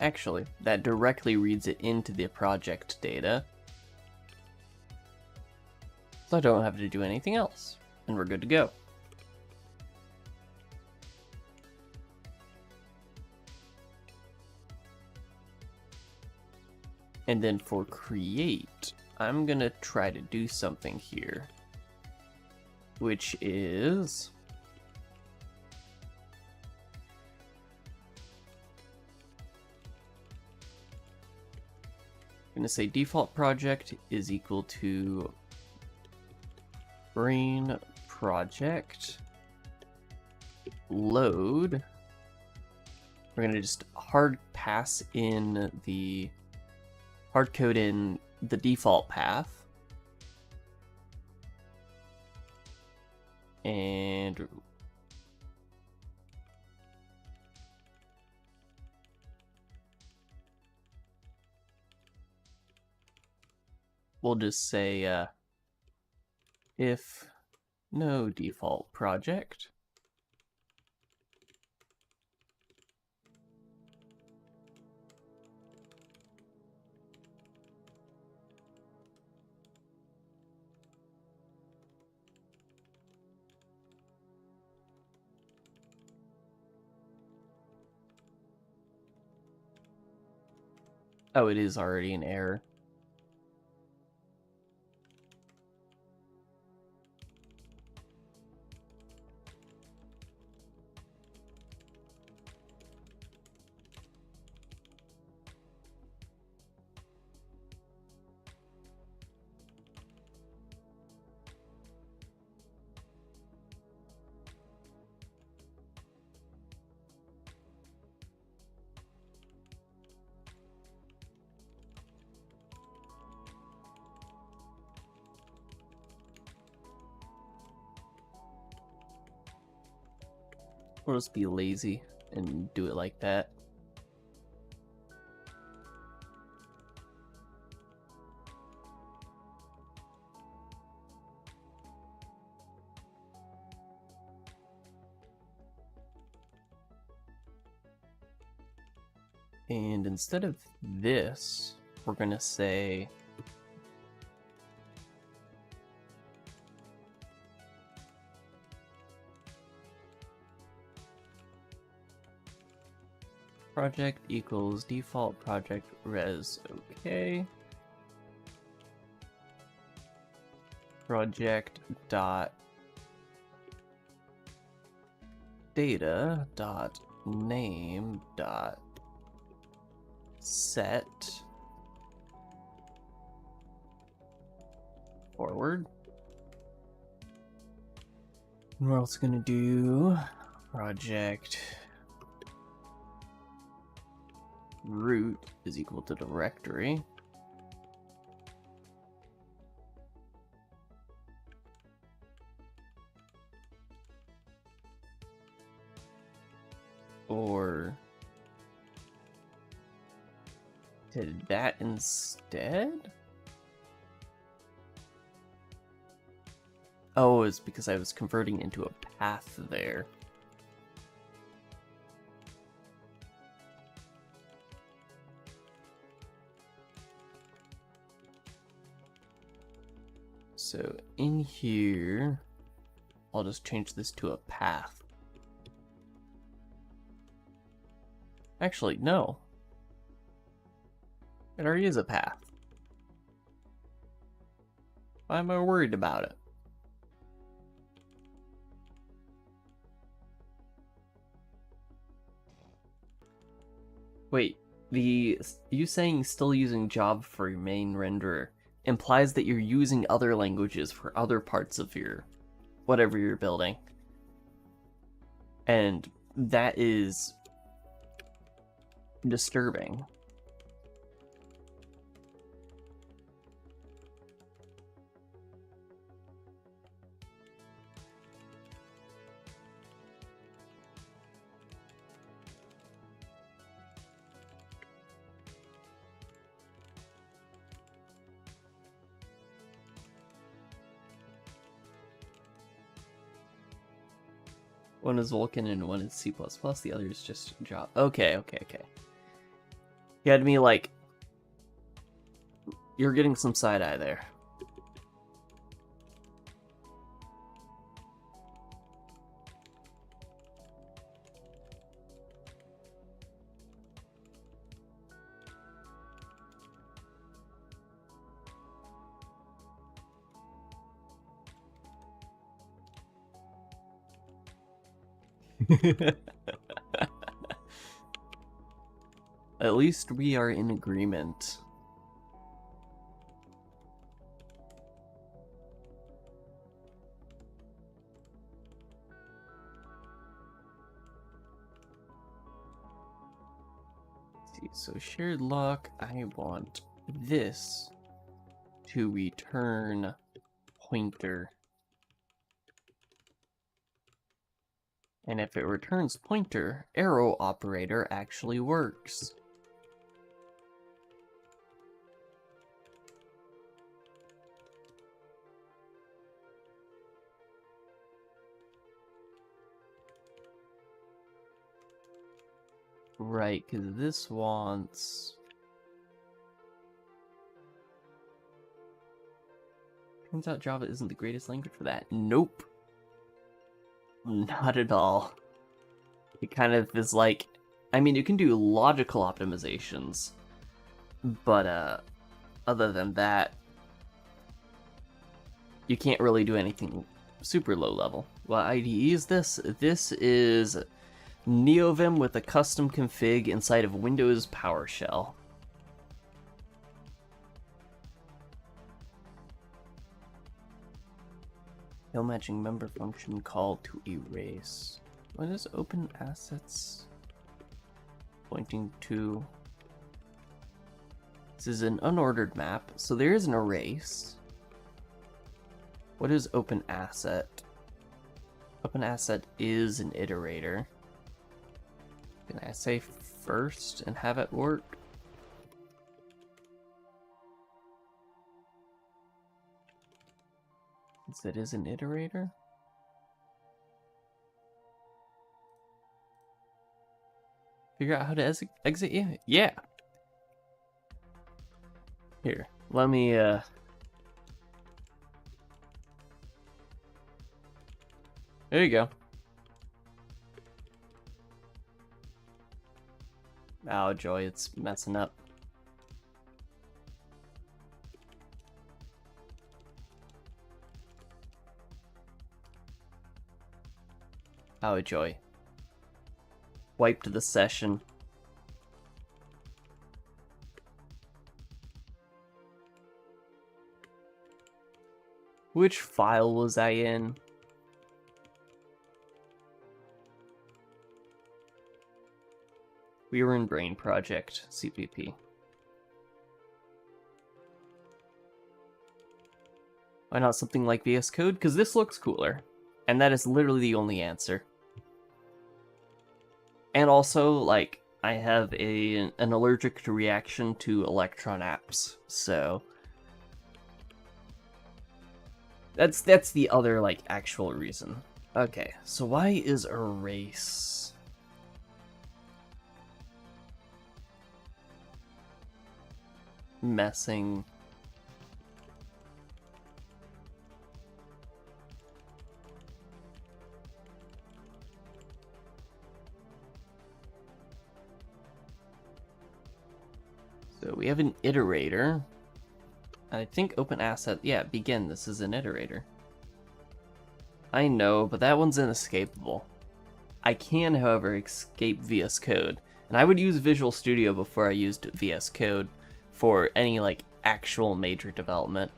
actually, that directly reads it into the project data. So I don't have to do anything else, and we're good to go. And then for create, I'm gonna try to do something here, which is I'm gonna say default project is equal to Brane project load. We're gonna just hard code in the default path, and we'll just say if no default project, oh, it is already an error. We'll just be lazy and do it like that. And instead of this, we're gonna say project equals default project res okay. Project dot data dot name dot set forward. And we're also going to do project root is equal to directory. Or did that instead? Oh, it's because I was converting into a path there. So in here, I'll just change this to a path. Actually, no. It already is a path. Why am I worried about it? Wait, you saying still using Java for your main renderer implies that you're using other languages for other parts of your whatever you're building. And that is disturbing. One is Vulkan and one is C++, the other is just Java. Okay. You had me like... You're getting some side-eye there. At least we are in agreement. Let's see, so shared lock, I want this to return pointer. And if it returns pointer, arrow operator actually works. Right, because this wants... Turns out Java isn't the greatest language for that. Nope. Not at all. It kind of is like... I mean, you can do logical optimizations, but other than that, you can't really do anything super low level. What IDE is this? This is NeoVim with a custom config inside of Windows PowerShell. Tail matching member function call to erase. What is open assets pointing to? This is an unordered map, so there is an erase. What is open asset? Open asset is an iterator. Can I say first and have it work? Since it is an iterator? Figure out how to exit? Yeah. Yeah. Here, let me, There you go. Oh, joy, it's messing up. Oh, joy. wiped the session. Which file was I in? We were in Brane project, CPP. Why not something like VS Code? Because this looks cooler. And that is literally the only answer. And also, like, I have an allergic reaction to Electron apps, so... That's the other, like, actual reason. Okay, so why is erase... messing... So we have an iterator. I think open asset, yeah, begin, this is an iterator. I know, but that one's inescapable. I can, however, escape VS Code. And I would use Visual Studio before I used VS Code for any, like, actual major development.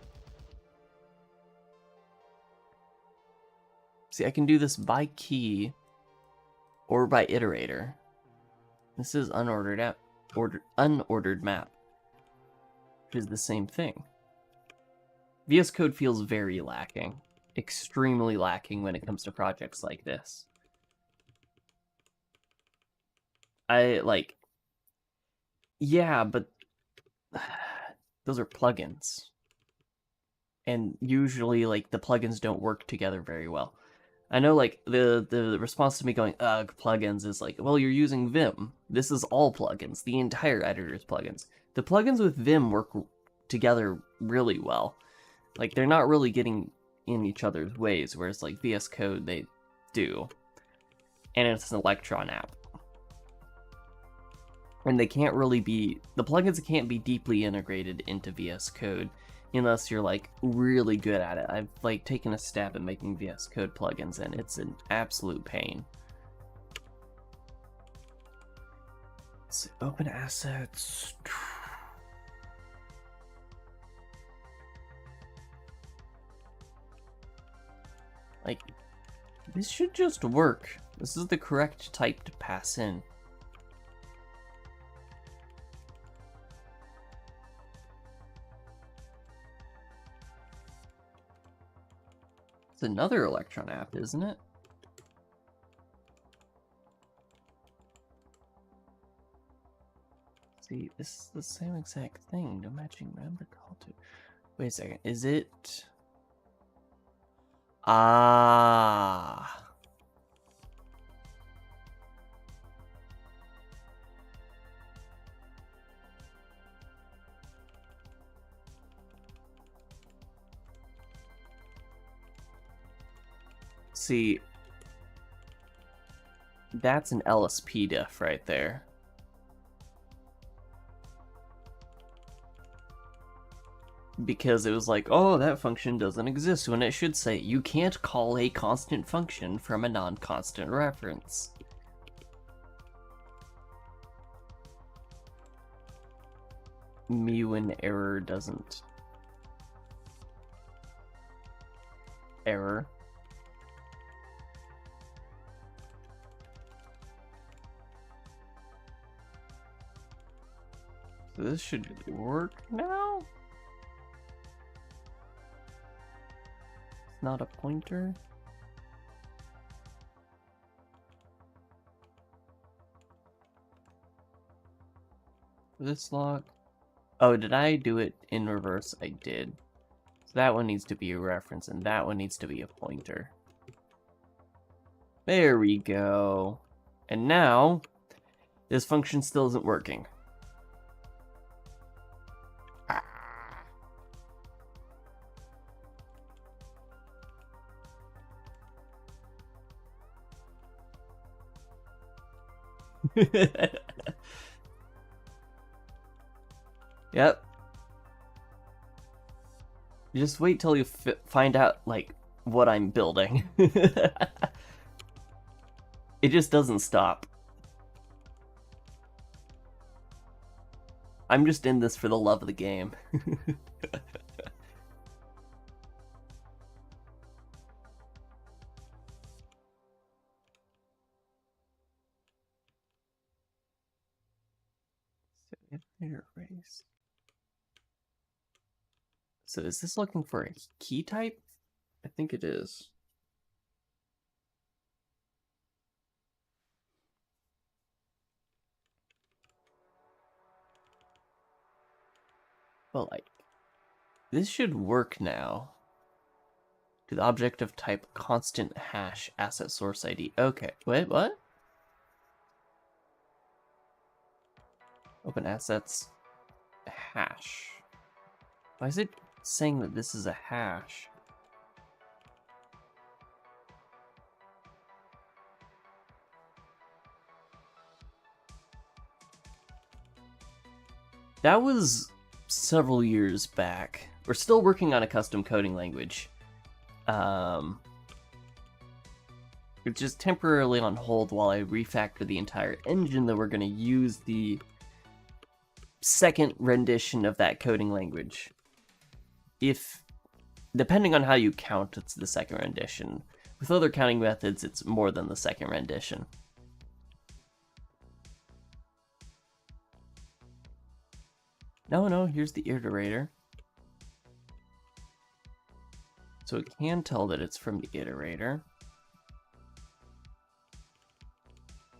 See, I can do this by key or by iterator. This is unordered map, which is the same thing. VS Code feels very lacking, extremely lacking when it comes to projects like this. Yeah, but those are plugins. And usually, like, the plugins don't work together very well. I know, like, the response to me going, ugh, plugins is like, well, you're using Vim. This is all plugins. The entire editor is plugins. The plugins with Vim work together really well. Like, they're not really getting in each other's ways, whereas, like, VS Code, they do. And it's an Electron app. And they can't really be... The plugins can't be deeply integrated into VS Code unless you're, like, really good at it. I've, like, taken a stab at making VS Code plugins, and it's an absolute pain. So, open assets... Like, this should just work. This is the correct type to pass in. It's another Electron app, isn't it? See, this is the same exact thing. No matching member call to. Wait a second. Is it? Ah. See, that's an LSP diff right there. Because it was like, oh, that function doesn't exist, when it should say, you can't call a constant function from a non-constant reference. Me when error doesn't. Error. So this should work now? It's not a pointer? This log? Oh, did I do it in reverse? I did. So that one needs to be a reference, and that one needs to be a pointer. There we go. And now, this function still isn't working. Yep. You just wait till you find out, like, what I'm building. It just doesn't stop. I'm just in this for the love of the game. So is this looking for a key type? I think it is. But like, this should work now. To the object of type constant hash asset source ID. Okay, wait, what? Open assets hash. Why is it saying that this is a hash? That was several years back. We're still working on a custom coding language. It's just temporarily on hold while I refactor the entire engine, that we're going to use the second rendition of that coding language. If, depending on how you count, it's the second rendition. With other counting methods, it's more than the second rendition. No, here's the iterator. So it can tell that it's from the iterator.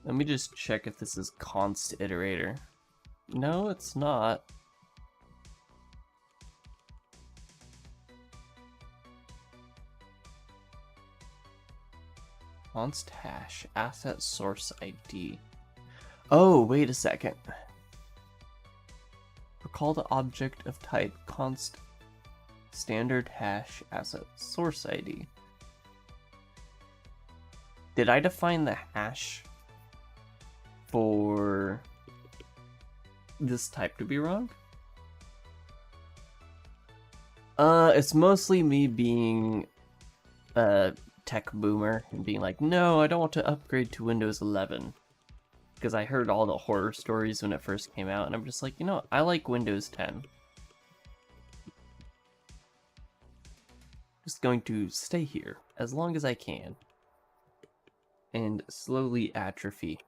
Let me just check if this is const iterator. No, it's not. Const hash asset source ID. Oh, wait a second. Recall the object of type const standard hash asset source ID. Did I define the hash for this type to be wrong? It's mostly me being a tech boomer and being like, no, I don't want to upgrade to Windows 11. Because I heard all the horror stories when it first came out, and I'm just like, you know, I like Windows 10. Just going to stay here as long as I can. And slowly atrophy.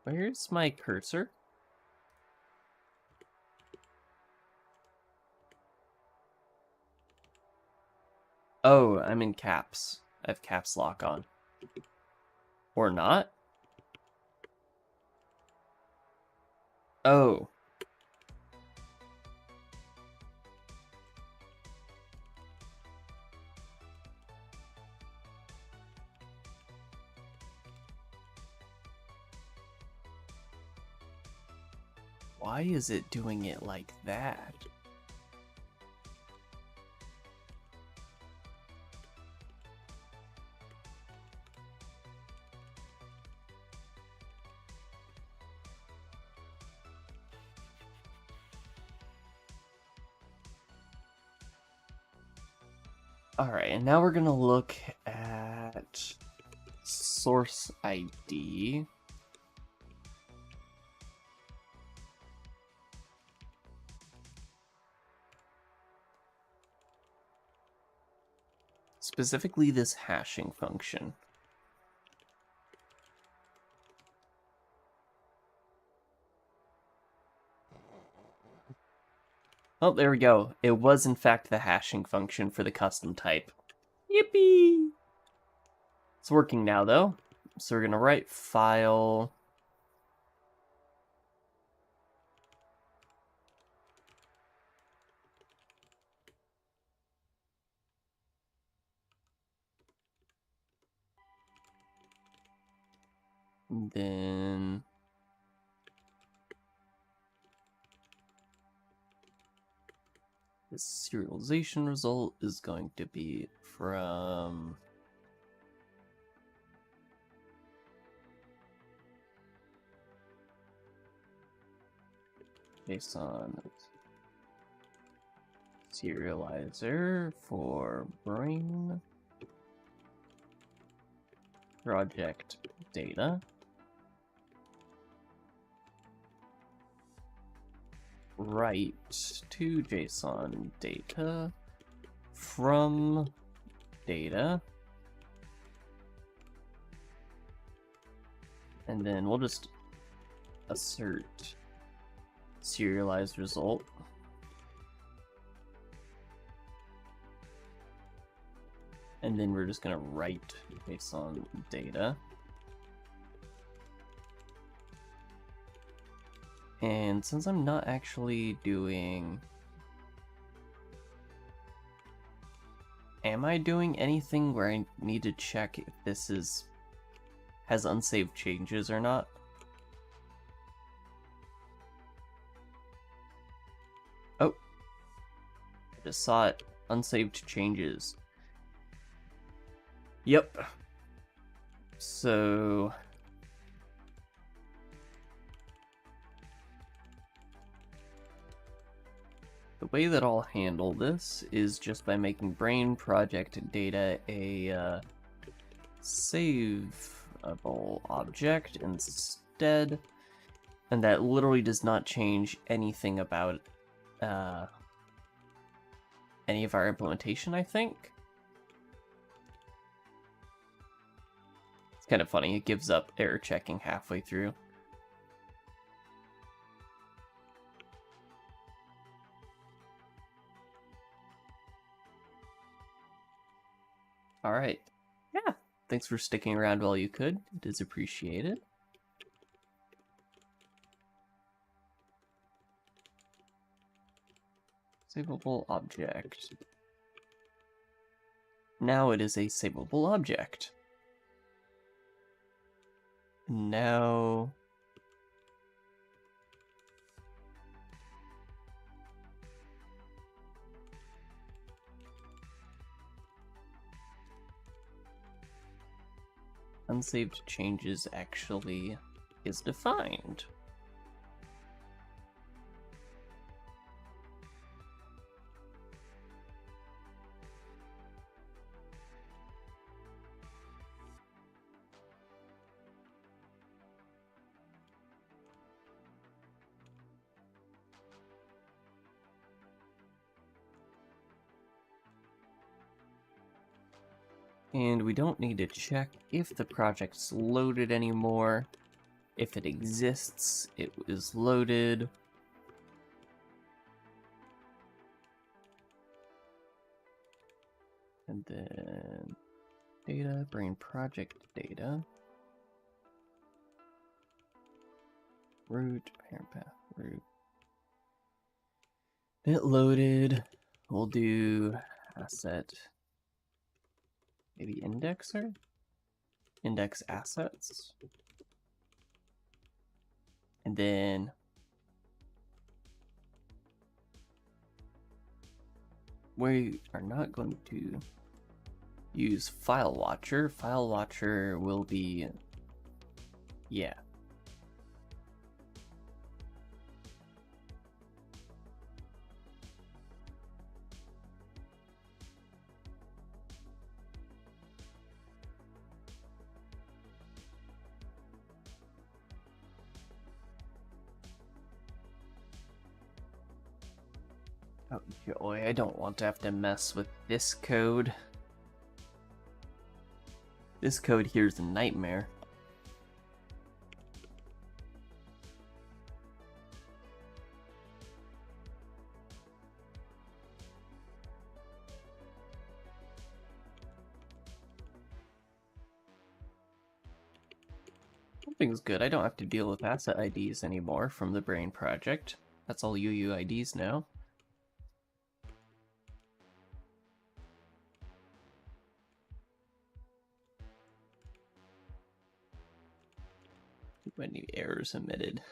Where's my cursor? Oh, I'm in caps. I have caps lock on. Or not? Oh. Why is it doing it like that? Alright, and now we're gonna look at source ID. Specifically this hashing function. Oh, there we go. It was in fact the hashing function for the custom type. Yippee! It's working now though. So we're gonna write file. And then the serialization result is going to be from based on serializer for Brane project data. Write to JSON data from data. And then we'll just assert serialized result. And then we're just gonna write JSON data. And since I'm not actually doing... Am I doing anything where I need to check if this has unsaved changes or not? Oh. I just saw it. Unsaved changes. Yep. So... the way that I'll handle this is just by making Brane project data a saveable object instead, and that literally does not change anything about any of our implementation, I think. It's kind of funny, it gives up error checking halfway through. Alright. Yeah. Thanks for sticking around while you could. It is appreciated. Savable object. Now it is a savable object. Now... unsaved changes actually is defined. And we don't need to check if the project's loaded anymore. If it exists, it is loaded. And then data, Brane project data. Root, parent path, root. It loaded. We'll do asset. Maybe indexer? Index assets. And then we are not going to use file watcher. File watcher will be, yeah. Oh joy, I don't want to have to mess with this code. This code here is a nightmare. Something's good. I don't have to deal with asset IDs anymore from the Brane project. That's all UUIDs now. Too many errors emitted.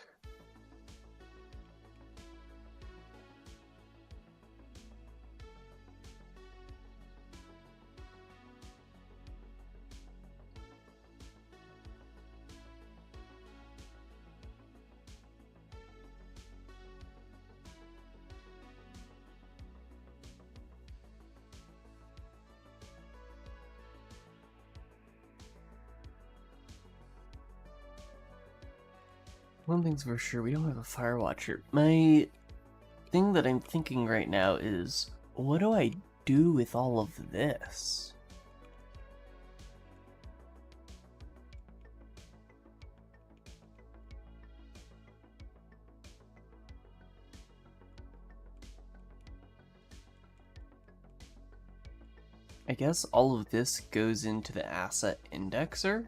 One thing's for sure, we don't have a fire watcher. My thing that I'm thinking right now is, what do I do with all of this? I guess all of this goes into the asset indexer.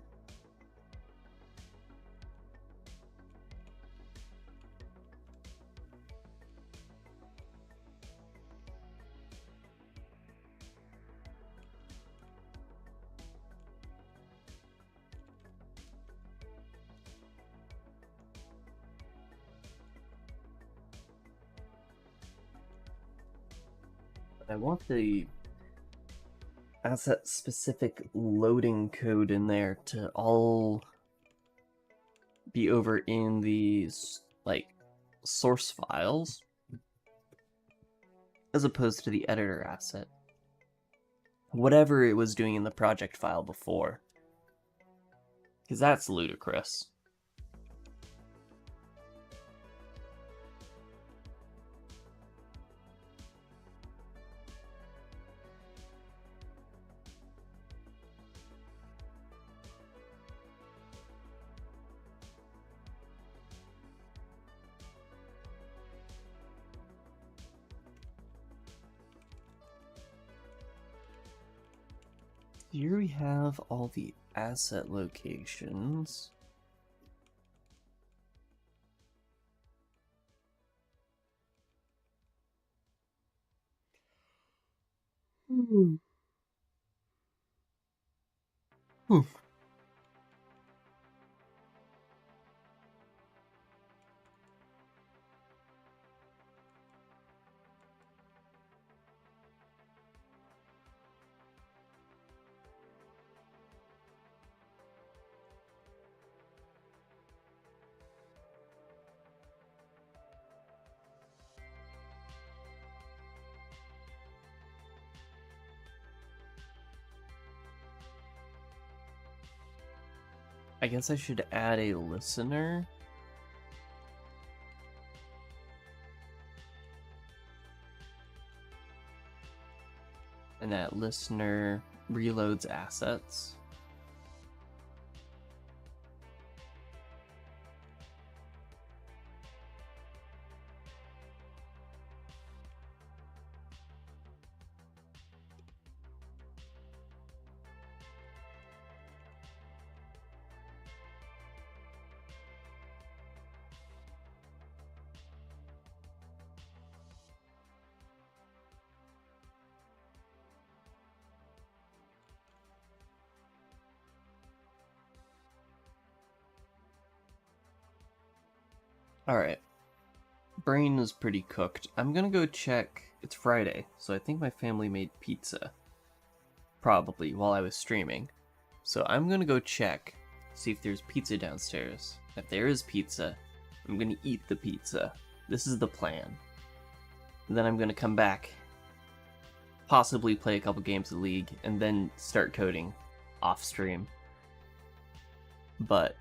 I want the asset specific loading code in there to all be over in these like source files as opposed to the editor asset. Whatever it was doing in the project file before. Because that's ludicrous. Here we have all the asset locations. Hmm. I guess I should add a listener. And that listener reloads assets. Alright. Brane is pretty cooked. I'm gonna go check. It's Friday, so I think my family made pizza. Probably while I was streaming. So I'm gonna go check, see if there's pizza downstairs. If there is pizza, I'm gonna eat the pizza. This is the plan. And then I'm gonna come back, possibly play a couple games of League, and then start coding off stream. But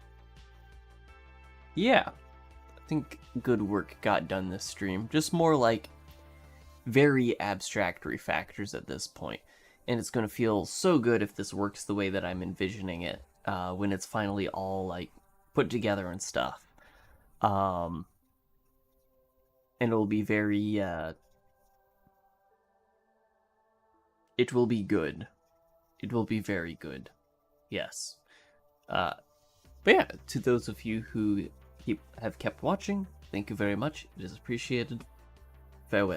yeah, I think good work got done this stream. Just more like very abstract refactors at this point. And it's going to feel so good if this works the way that I'm envisioning it when it's finally all like put together and stuff. And it'll be very... it will be good. It will be very good. Yes. But yeah, to those of you who have kept watching, thank you very much. It is appreciated. Farewell.